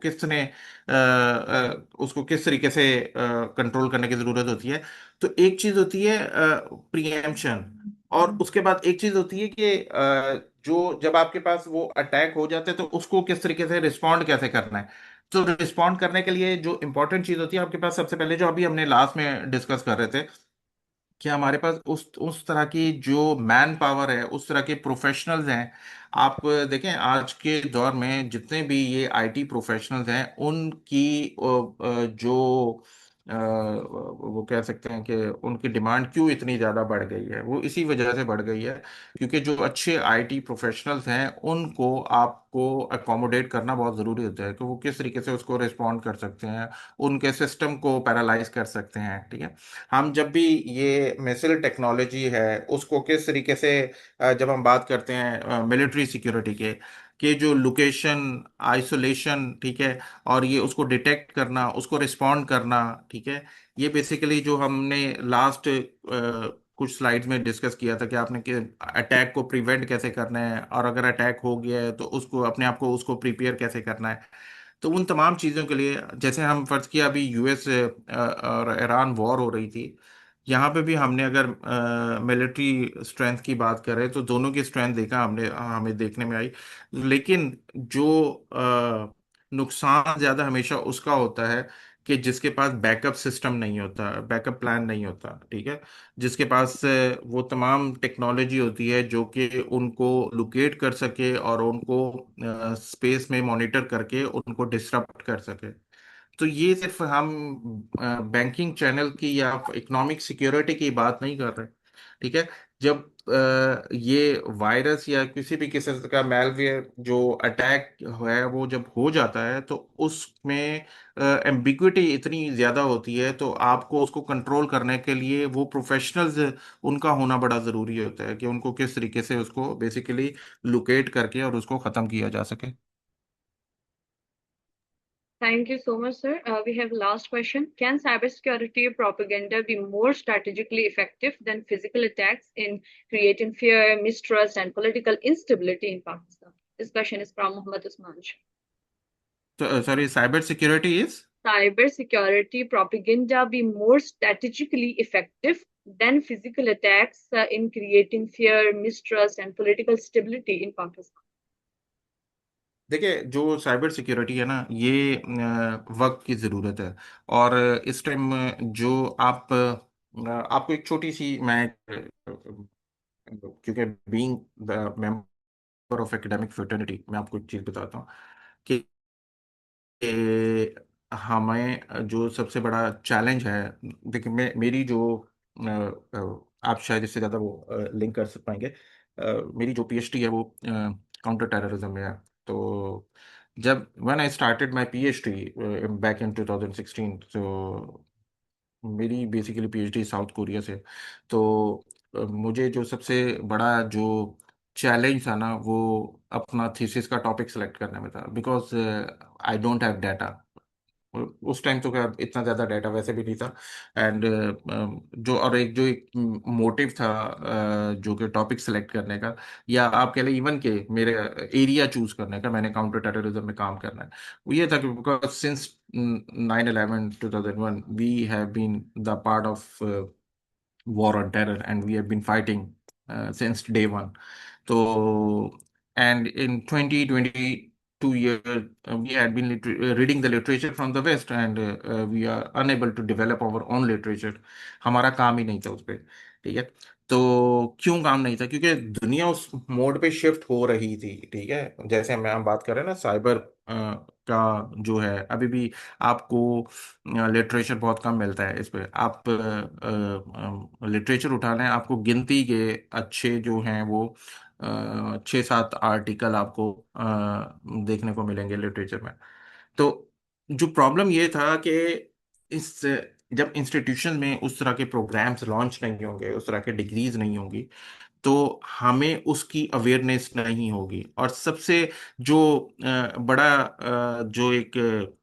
उसको किस तरीके से कंट्रोल करने की ज़रूरत होती है. तो एक चीज़ होती है प्रीएम्पशन, और उसके बाद एक चीज़ होती है कि जो जब आपके पास वो अटैक हो जाते हैं तो उसको किस तरीके से रिस्पॉन्ड कैसे करना है. तो रिस्पॉन्ड करने के लिए जो इंपॉर्टेंट चीज होती है आपके पास, सबसे पहले जो अभी हमने लास्ट में डिस्कस कर रहे थे, कि हमारे पास उस तरह की जो मैन पावर है, उस तरह के प्रोफेशनल्स हैं. आप देखें आज के दौर में जितने भी ये आईटी प्रोफेशनल्स हैं उनकी जो वो कह सकते हैं कि उनकी डिमांड क्यों इतनी ज़्यादा बढ़ गई है, वो इसी वजह से बढ़ गई है क्योंकि जो अच्छे आईटी प्रोफेशनल्स हैं उनको आपको अकोमोडेट करना बहुत ज़रूरी होता है कि वो किस तरीके से उसको रिस्पॉन्ड कर सकते हैं, उनके सिस्टम को पैरालाइज कर सकते हैं. ठीक है. हम जब भी ये मिसाइल टेक्नोलॉजी है उसको किस तरीके से जब हम बात करते हैं मिलिट्री सिक्योरिटी के, के जो लोकेशन, आइसोलेशन, ठीक है, और ये उसको डिटेक्ट करना, उसको रिस्पॉन्ड करना, ठीक है, ये बेसिकली जो हमने लास्ट कुछ स्लाइड्स में डिस्कस किया था कि आपने कि अटैक को प्रिवेंट कैसे करना है, और अगर अटैक हो गया है तो उसको अपने आप को उसको प्रिपेयर कैसे करना है। तो उन तमाम चीज़ों के लिए, जैसे हम फर्ज किया अभी यूएस और ईरान वॉर हो रही थी, यहाँ पे भी हमने अगर मिलिट्री स्ट्रेंथ की बात करें तो दोनों की स्ट्रेंथ देखा हमने, हमें देखने में आई। लेकिन जो नुकसान ज़्यादा हमेशा उसका होता है कि जिसके पास बैकअप सिस्टम नहीं होता, बैकअप प्लान नहीं होता, ठीक है, जिसके पास वो तमाम टेक्नोलॉजी होती है जो कि उनको लोकेट कर सके और उनको स्पेस में मॉनिटर करके उनको डिसरप्ट कर सके। तो ये सिर्फ हम बैंकिंग चैनल की या इकोनॉमिक सिक्योरिटी की बात नहीं कर रहे, ठीक है। जब ये वायरस या किसी भी किस्म का मैलवेयर जो अटैक है वो जब हो जाता है तो उसमें एम्बिग्विटी इतनी ज़्यादा होती है, तो आपको उसको कंट्रोल करने के लिए वो प्रोफेशनल्स उनका होना बड़ा ज़रूरी होता है कि उनको किस तरीके से उसको बेसिकली लोकेट करके और उसको ख़त्म किया जा सके। Thank you so much, sir. We have last question. Can cybersecurity propaganda be more strategically effective than physical attacks in creating fear, mistrust, and political instability in Pakistan? This question is from Muhammad Usman. तो sorry, cyber security is. Cybersecurity propaganda be more strategically effective than physical attacks in creating fear, mistrust, and political stability in Pakistan? देखिए, जो cyber security है ना, ये वक्त की ज़रूरत है। और इस टाइम जो आप आपको एक छोटी सी मैं क्योंकि being the member of academic fraternity, मैं आपको एक चीज़ बताता हूँ कि हमें जो सबसे बड़ा चैलेंज है, देखिए मेरी जो आप शायद इससे ज़्यादा वो लिंक कर सक पाएंगे, मेरी जो पीएचडी है वो काउंटर टेररिज्म में है। तो जब when I started my PhD back in 2016, तो मेरी बेसिकली पीएचडी साउथ कोरिया से। तो मुझे जो सबसे बड़ा जो चैलेंज था ना, वो अपना थीसिस का टॉपिक सेलेक्ट करने में था, because I don't have data. उस टाइम तो खैर इतना ज़्यादा डाटा वैसे भी नहीं था। एंड जो और एक मोटिव था जो कि टॉपिक सेलेक्ट करने का, या आप कह लें इवन के मेरे एरिया चूज करने का, मैंने काउंटर टेररिज्म में काम करना है, वो ये था कि because since 9/11/2001 we have been the part of war on terror, and we have been fighting since day one. So, and in 2022 years, we had been reading the literature from the West, and we are unable to develop our own literature. हमारा काम ही नहीं था उस पे, ठीक है। तो क्यों काम नहीं था? क्योंकि दुनिया उस मोड पे शिफ्ट हो रही थी, ठीक है। जैसे हम बात कर रहे हैं ना, साइबर का जो है, अभी भी आपको लिटरेचर बहुत कम मिलता है इस पे। आप लिटरेचर उठा लें, आपको गिनती के अच्छे जो हैं वो 6-7 आर्टिकल आपको देखने को मिलेंगे लिटरेचर में। तो जो प्रॉब्लम ये था कि इस जब इंस्टीट्यूशन में उस तरह के प्रोग्राम्स लॉन्च नहीं होंगे, उस तरह के डिग्रीज नहीं होंगी, तो हमें उसकी अवेयरनेस नहीं होगी। और सबसे जो बड़ा जो एक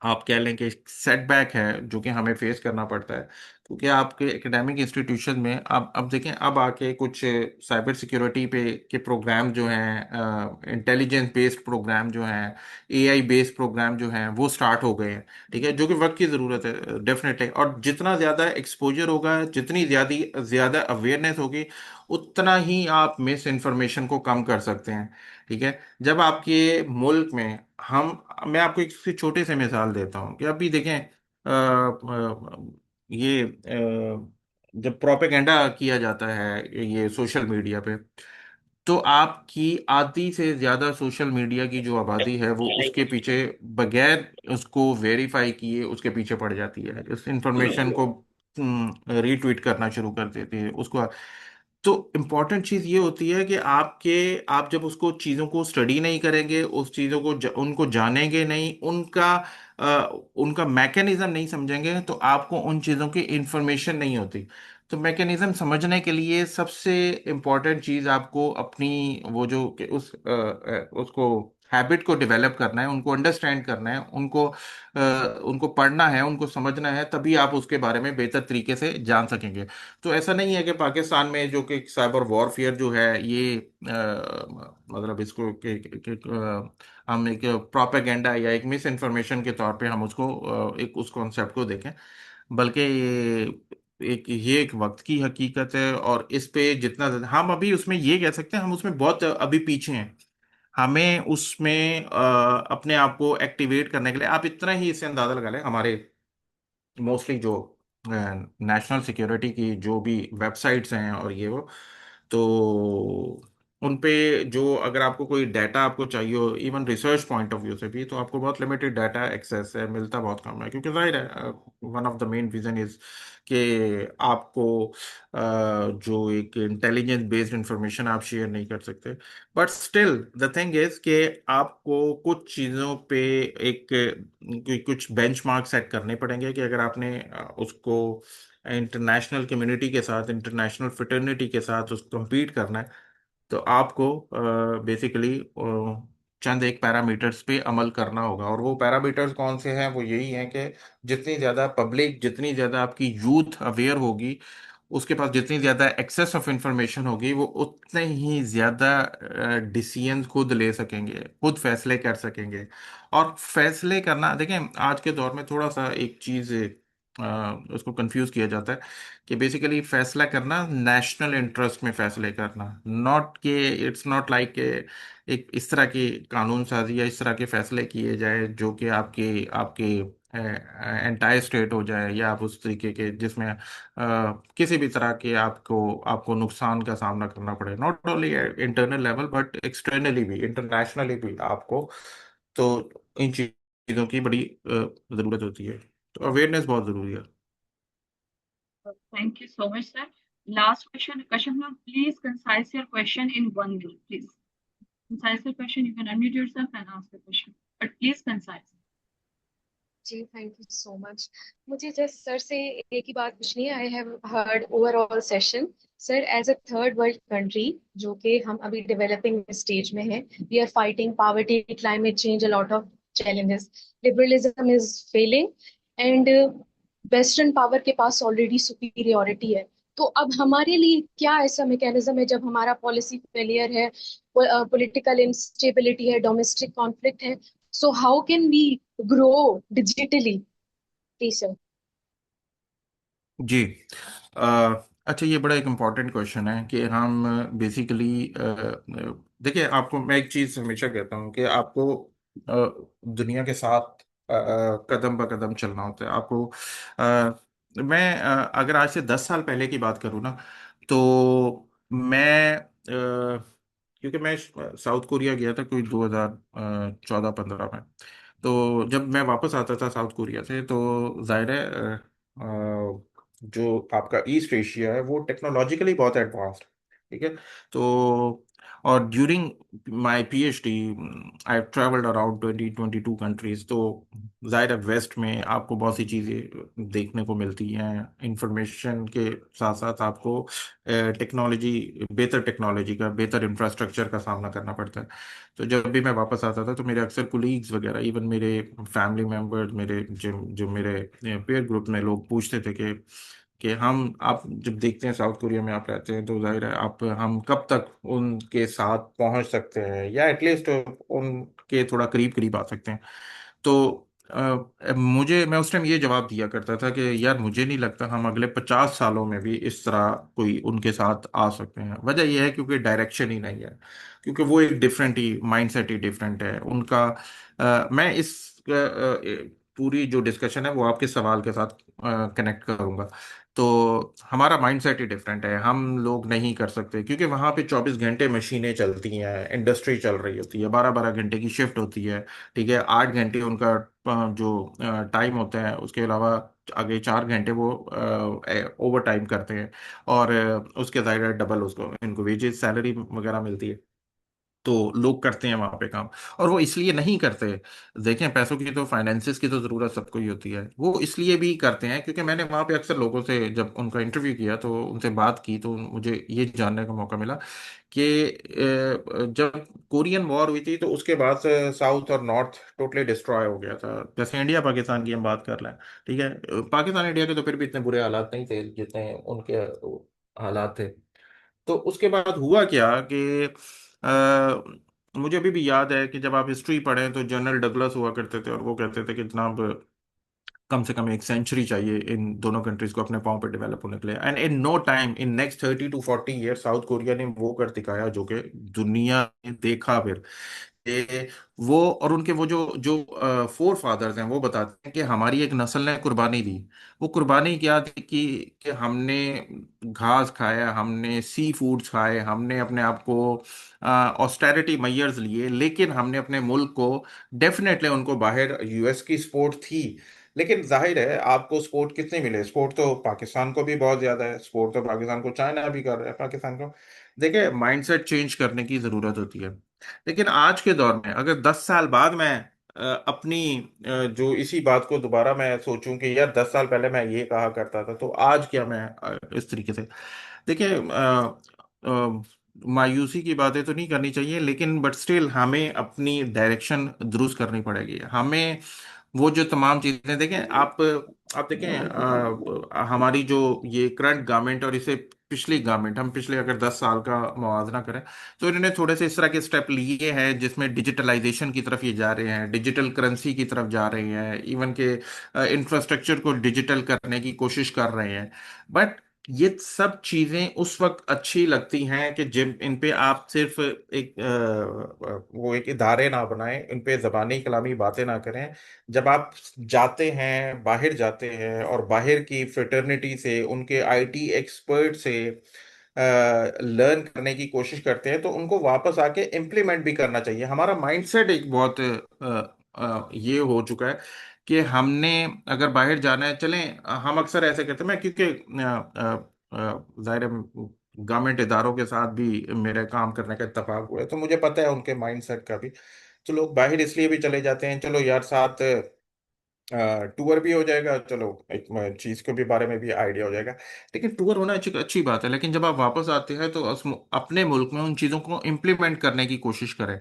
आप कह लें कि सेटबैक है जो कि हमें फेस करना पड़ता है, क्योंकि आपके एकेडमिक इंस्टीट्यूशन में अब देखें, अब आके कुछ साइबर सिक्योरिटी पे के प्रोग्राम जो हैं, इंटेलिजेंस बेस्ड प्रोग्राम जो हैं, एआई बेस्ड प्रोग्राम जो हैं, वो स्टार्ट हो गए हैं, ठीक है, जो कि वक्त की ज़रूरत है डेफिनेटली। और जितना ज़्यादा एक्सपोजर होगा, जितनी ज़्यादा ज़्यादा अवेयरनेस होगी, उतना ही आप मिस इन्फॉर्मेशन को कम कर सकते हैं, ठीक है। जब आपके मुल्क में हम मैं आपको एक छोटे से मिसाल देता हूँ कि अभी देखें, ये जब प्रोपेगेंडा किया जाता है ये सोशल मीडिया पे, तो आपकी आधी से ज्यादा सोशल मीडिया की जो आबादी है वो उसके पीछे, बगैर उसको वेरीफाई किए, उसके पीछे पड़ जाती है, उस इंफॉर्मेशन को रीट्वीट करना शुरू कर देती है उसको। तो इम्पॉर्टेंट चीज़ ये होती है कि आप जब उसको चीज़ों को स्टडी नहीं करेंगे, उस चीज़ों को उनको जानेंगे नहीं, उनका मैकेनिज्म नहीं समझेंगे, तो आपको उन चीज़ों की इंफॉर्मेशन नहीं होती। तो मैकेनिज्म समझने के लिए सबसे इम्पोर्टेंट चीज आपको अपनी वो जो कि उसको हैबिट को डेवलप करना है, उनको अंडरस्टैंड करना है, उनको पढ़ना है, उनको समझना है, तभी आप उसके बारे में बेहतर तरीके से जान सकेंगे। तो ऐसा नहीं है कि पाकिस्तान में जो कि साइबर वॉरफेयर जो है ये मतलब इसको हम एक प्रोपेगेंडा या एक मिस इन्फॉर्मेशन के तौर पे हम उसको एक उस कॉन्सेप्ट को देखें, बल्कि ये एक वक्त की हकीकत है। और इस पे जितना हम अभी उसमें ये कह सकते हैं, हम उसमें बहुत अभी पीछे हैं। हमें उसमें अपने आप को एक्टिवेट करने के लिए आप इतना ही इससे अंदाजा लगा लें, हमारे मोस्टली जो नेशनल सिक्योरिटी की जो भी वेबसाइट्स हैं और ये वो, तो उन पे जो अगर आपको कोई डाटा आपको चाहिए हो, even research point of view से भी, तो आपको बहुत लिमिटेड डाटा एक्सेस है, मिलता बहुत कम है, क्योंकि जाहिर है one of the main reason is कि आपको जो एक इंटेलिजेंस बेस्ड इंफॉर्मेशन आप शेयर नहीं कर सकते। But still the thing is कि आपको कुछ चीज़ों पे एक कुछ बेंचमार्क सेट करने पड़ेंगे कि अगर आपने उसको इंटरनेशनल कम्युनिटी के साथ, इंटरनेशनल फ्रेटर्निटी के साथ उसको compete करना है, तो आपको बेसिकली चंद एक पैरामीटर्स पे अमल करना होगा। और वो पैरामीटर्स कौन से हैं? वो यही हैं कि जितनी ज़्यादा पब्लिक, जितनी ज़्यादा आपकी यूथ अवेयर होगी, उसके पास जितनी ज़्यादा एक्सेस ऑफ इंफॉर्मेशन होगी, वो उतने ही ज़्यादा डिसीजन खुद ले सकेंगे, खुद फैसले कर सकेंगे। और फैसले करना, देखें आज के दौर में थोड़ा सा एक चीज़ उसको कंफ्यूज किया जाता है कि बेसिकली फैसला करना नेशनल इंटरेस्ट में फैसले करना, नॉट के इट्स नॉट लाइक एक इस तरह की कानून साजी या इस तरह के फैसले किए जाए जो कि आपके आपके एंटायर स्टेट हो जाए, या आप उस तरीके के जिसमें किसी भी तरह के आपको आपको नुकसान का सामना करना पड़े, not only internal level but externally भी, इंटरनेशनली भी आपको। तो इन चीज़ों की बड़ी ज़रूरत होती है, तो अवेयरनेस बहुत ज़रूरी है। Thank you so much, sir. Last question, Kashmir, please concise your question in one rule, please. Concise your question. You can unmute yourself and ask the question, but please concise. जी thank you so much. मुझे just sir से एक ही बात पूछनी है। I have heard overall session. Sir, as a third world country, जो कि हम अभी डेवलपिंग स्टेज में है, we are fighting poverty, climate change, a lot of challenges, liberalism is failing, and western power के पास ऑलरेडी सुपीरियोरिटी है। तो अब हमारे लिए क्या ऐसा मैकेनिज्म है जब हमारा पॉलिसी फेलियर है, पॉलिटिकल इंस्टेबिलिटी है, डोमेस्टिक कॉन्फ्लिक्ट है, so how can we grow digitally? Please, sir. जी। अच्छा, ये बड़ा एक इम्पॉर्टेंट क्वेश्चन है कि हम बेसिकली देखिए, आपको मैं एक चीज़ हमेशा कहता हूँ कि आपको दुनिया के साथ कदम ब कदम चलना होता है आपको। मैं अगर आज से 10 साल पहले की बात करूँ ना, तो मैं क्योंकि मैं साउथ कोरिया गया था कोई 2014-15 में। तो जब मैं वापस आता था साउथ कोरिया से, तो जाहिर है जो आपका ईस्ट एशिया है वो टेक्नोलॉजिकली बहुत एडवांस्ड, ठीक है। तो और during my PhD I travelled around 22 countries. तो जाहिर है वेस्ट में आपको बहुत सी चीज़ें देखने को मिलती हैं, इंफॉर्मेशन के साथ साथ आपको टेक्नोलॉजी, बेहतर टेक्नोलॉजी का, बेहतर इंफ्रास्ट्रक्चर का सामना करना पड़ता है। तो जब भी मैं वापस आता था, तो मेरे अक्सर कुलीग्स वगैरह, इवन मेरे फैमिली मेम्बर्स, मेरे जो जो मेरे पेयर ग्रुप में लोग पूछते थे कि हम आप जब देखते हैं साउथ कोरिया में आप रहते हैं, तो जाहिर है आप हम कब तक उनके साथ पहुंच सकते हैं, या एटलीस्ट उनके थोड़ा करीब करीब आ सकते हैं। तो मैं उस टाइम ये जवाब दिया करता था कि यार मुझे नहीं लगता हम अगले 50 सालों में भी इस तरह कोई उनके साथ आ सकते हैं। वजह यह है क्योंकि डायरेक्शन ही नहीं है, क्योंकि वो एक डिफरेंट ही माइंडसेट ही डिफरेंट है उनका। मैं इस पूरी जो डिस्कशन है वो आपके सवाल के साथ कनेक्ट करूंगा। तो हमारा माइंडसेट ही डिफरेंट है, हम लोग नहीं कर सकते, क्योंकि वहाँ पे 24 घंटे मशीनें चलती हैं, इंडस्ट्री चल रही होती है, 12-12 घंटे की शिफ्ट होती है, ठीक है। 8 घंटे उनका जो टाइम होता है, उसके अलावा आगे 4 घंटे वो ओवर टाइम करते हैं, और उसके ज़ाहिर डबल उसको इनको वेजेस सैलरी वगैरह मिलती है। तो लोग करते हैं वहां पे काम। और वो इसलिए नहीं करते, देखें पैसों की तो, फाइनेंसिस की तो जरूरत सबको ही होती है, वो इसलिए भी करते हैं क्योंकि मैंने वहां पे अक्सर लोगों से जब उनका इंटरव्यू किया तो उनसे बात की तो मुझे ये जानने का मौका मिला कि जब कोरियन वॉर हुई थी तो उसके बाद से साउथ और नॉर्थ टोटली डिस्ट्रॉय हो गया था। जैसे इंडिया पाकिस्तान की हम बात कर लें, ठीक है, पाकिस्तान इंडिया के तो फिर भी इतने बुरे हालात नहीं थे जितने उनके हालात थे। तो उसके बाद हुआ क्या कि मुझे अभी भी याद है कि जब आप हिस्ट्री पढ़ें तो जनरल डगलस हुआ करते थे और वो कहते थे कि जनाब कम से कम एक सेंचुरी चाहिए इन दोनों कंट्रीज को अपने पाँव पे डेवलप होने के लिए, and in no time, in next 30 to 40 year South Korea ने वो कर दिखाया जो कि दुनिया ने देखा फिर। वो और उनके वो जो जो फोर फादर्स हैं वो बताते हैं कि हमारी एक नस्ल ने कुर्बानी दी। वो कुर्बानी क्या थी कि हमने घास खाया, हमने सी फूड्स खाए, हमने अपने आप को ऑस्टेरिटी मेजर्स लिए, लेकिन हमने अपने मुल्क को, डेफिनेटली उनको बाहर यूएस की सपोर्ट थी, लेकिन जाहिर है आपको सपोर्ट कितने मिले, सपोर्ट तो पाकिस्तान को भी बहुत ज्यादा है, सपोर्ट तो पाकिस्तान को चाइना भी कर रहा है पाकिस्तान को। देखिए माइंडसेट चेंज करने की जरूरत होती है। लेकिन आज के दौर में अगर 10 साल बाद मैं अपनी जो इसी बात को दोबारा मैं सोचूं कि यार 10 साल पहले मैं ये कहा करता था, तो आज क्या मैं इस तरीके से, देखिए मायूसी की बातें तो नहीं करनी चाहिए, लेकिन बट स्टिल हमें अपनी डायरेक्शन दुरुस्त करनी पड़ेगी। हमें वो जो तमाम चीजें देखें, आप देखें हमारी जो ये करंट गवर्नमेंट और इसे पिछली गवर्नमेंट, हम पिछले अगर 10 साल का मुआवजा करें तो इन्होंने थोड़े से इस तरह के स्टेप लिए हैं जिसमें डिजिटलाइजेशन की तरफ ये जा रहे हैं, डिजिटल करेंसी की तरफ जा रहे हैं, इवन के इंफ्रास्ट्रक्चर को डिजिटल करने की कोशिश कर रहे हैं। बट ये सब चीजें उस वक्त अच्छी लगती हैं कि जब इन पे आप सिर्फ एक वो एक इदारे ना बनाएं, इन पे जबानी कलामी बातें ना करें। जब आप जाते हैं, बाहर जाते हैं और बाहर की फ्रेटर्निटी से, उनके आईटी एक्सपर्ट से लर्न करने की कोशिश करते हैं तो उनको वापस आके इम्प्लीमेंट भी करना चाहिए। हमारा माइंडसेट एक बहुत ये हो चुका है कि हमने अगर बाहर जाना है, चलें, हम अक्सर ऐसे करते हैं, मैं क्योंकि जाहिर है गवर्नमेंट इदारों के साथ भी मेरे काम करने का इत्तेफाक हुआ है तो मुझे पता है उनके माइंडसेट का भी। तो लोग बाहर इसलिए भी चले जाते हैं, चलो यार साथ टूर भी हो जाएगा, चलो एक चीज के भी बारे में भी आइडिया हो जाएगा। लेकिन टूर होना अच्छी अच्छी बात है, लेकिन जब आप वापस आते हैं तो अपने मुल्क में उन चीज़ों को इम्प्लीमेंट करने की कोशिश करें।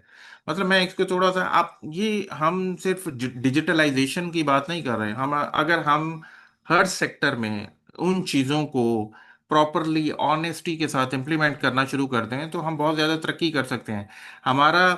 मतलब मैं इसको थोड़ा सा, आप ये हम सिर्फ डिजिटलाइजेशन की बात नहीं कर रहे हैं, हम अगर हम हर सेक्टर में उन चीज़ों को प्रॉपरली ऑनेस्टी के साथ इम्प्लीमेंट करना शुरू करते हैं तो हम बहुत ज़्यादा तरक्की कर सकते हैं। हमारा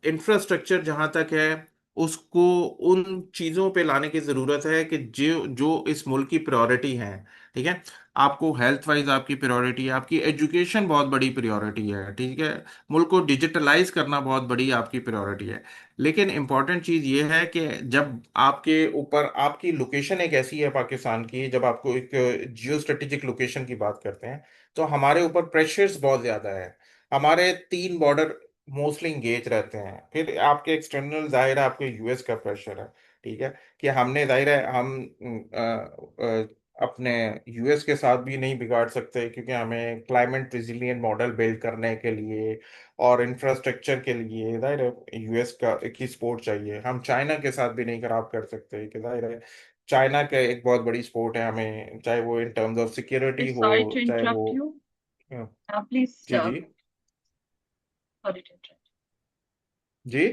इंफ्रास्ट्रक्चर जहाँ तक है उसको उन चीजों पे लाने की जरूरत है कि जो जो इस मुल्क की प्रायोरिटी है। ठीक है, आपको हेल्थ वाइज आपकी प्रायोरिटी है, आपकी एजुकेशन बहुत बड़ी प्रायोरिटी है, ठीक है, मुल्क को डिजिटलाइज करना बहुत बड़ी आपकी प्रायोरिटी है। लेकिन इंपॉर्टेंट चीज ये है कि जब आपके ऊपर आपकी लोकेशन एक ऐसी है पाकिस्तान की, जब आपको एक जियो स्ट्रेटेजिक लोकेशन की बात करते हैं तो हमारे ऊपर प्रेशर्स बहुत ज्यादा है। हमारे 3 बॉर्डर मोस्टली इंगेज रहते हैं, फिर आपके एक्सटर्नल जाहिर है आपके यूएस का प्रेशर है। ठीक है, कि हमने जाहिर है हम अपने यूएस के साथ भी नहीं बिगाड़ सकते क्योंकि हमें क्लाइमेट रिजिलियंट मॉडल बिल्ड करने के लिए और इंफ्रास्ट्रक्चर के लिए जाहिर है यूएस का की सपोर्ट चाहिए। हम चाइना के साथ भी नहीं खराब कर सकते कि जाहिर है चाइना का एक बहुत बड़ी सपोर्ट है हमें, चाहे वो इन टर्म्स ऑफ सिक्योरिटी हो, Sorry to चाहे वो interrupt you. हाँ, Please, ji ji sorry to interrupt. Ji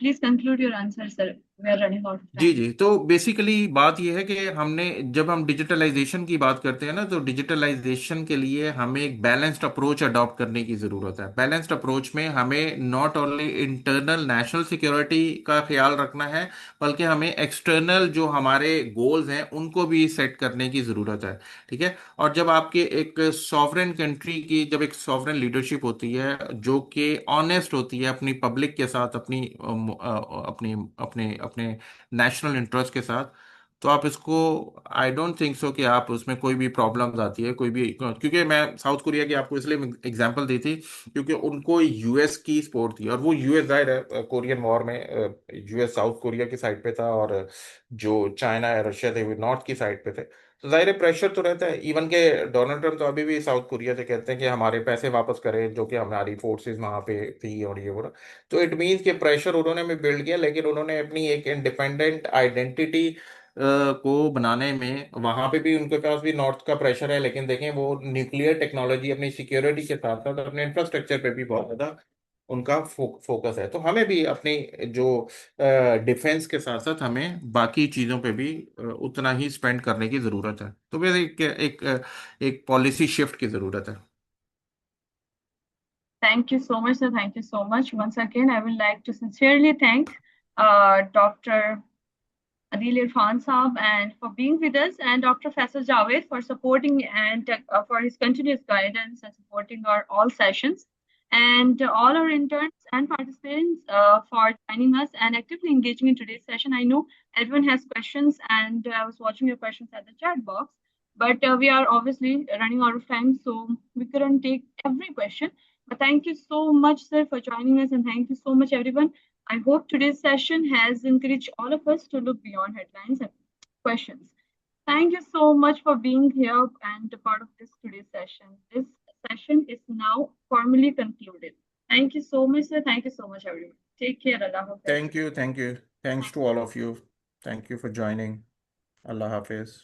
Please conclude your answer, sir. We are running out of ji time. जी, तो बेसिकली बात यह है कि हमने, जब हम डिजिटलाइजेशन की बात करते हैं ना, तो डिजिटलाइजेशन के लिए हमें एक बैलेंस्ड अप्रोच अडॉप्ट करने की ज़रूरत है। बैलेंस्ड अप्रोच में हमें not only internal national security का ख्याल रखना है, बल्कि हमें एक्सटर्नल जो हमारे गोल्स हैं उनको भी सेट करने की ज़रूरत है। ठीक है, और जब आपके एक सॉवरेन कंट्री की, जब एक सॉवरेन लीडरशिप होती है जो कि ऑनेस्ट होती है अपनी पब्लिक के साथ, अपनी अपनी अपने अपने नेशनल इंटरेस्ट के साथ, तो आप इसको, आई डोंट थिंक सो कि आप उसमें कोई भी प्रॉब्लम्स आती है कोई भी, क्योंकि मैं साउथ कोरिया की आपको इसलिए एग्जांपल दी थी क्योंकि उनको यूएस की सपोर्ट थी, और वो यूएस जाहिर है कोरियन वॉर में यूएस साउथ कोरिया की साइड पे था और जो चाइना या रशिया थे वो नॉर्थ की साइड पे थे। तो जाहिर है प्रेशर तो रहता है। इवन के डोनाल्ड ट्रम्प तो अभी भी साउथ कोरिया से कहते हैं कि हमारे पैसे वापस करें जो कि हमारी फोर्सेस वहां पे थी और ये वो ना। तो इट मीन्स कि प्रेशर उन्होंने भी बिल्ड किया, लेकिन उन्होंने अपनी एक इंडिपेंडेंट आइडेंटिटी को बनाने में वहां पे भी उनके पास भी नॉर्थ का प्रेशर है। लेकिन देखें वो न्यूक्लियर टेक्नोलॉजी अपनी सिक्योरिटी के साथ साथ अपने इंफ्रास्ट्रक्चर पे भी बहुत ज्यादा उनका फोकस है। तो हमें भी अपनी जो डिफेंस के साथ साथ हमें बाकी चीज़ों पे भी उतना ही स्पेंड करने की ज़रूरत है। तो बस एक पॉलिसी शिफ्ट की ज़रूरत है। Thank you so much, sir. Thank you so much. Once again, I would like to sincerely thank Dr. Adil Irfan Saab and for being with us, and Dr. Faisal Javed for supporting and for his continuous guidance and supporting our all sessions, and all our interns and participants for joining us and actively engaging in today's session. I know everyone has questions, and I was watching your questions at the chat box, but we are obviously running out of time, so we couldn't take every question. But thank you so much, sir, for joining us, and thank you so much, everyone. I hope today's session has encouraged all of us to look beyond headlines and questions. Thank you so much for being here and a part of this today's session. This session is now formally concluded. Thank you so much, sir. Thank you so much, everyone. Take care. Allah Hafiz. Thank you. Thanks to all of you. Thank you for joining. Allah Hafiz.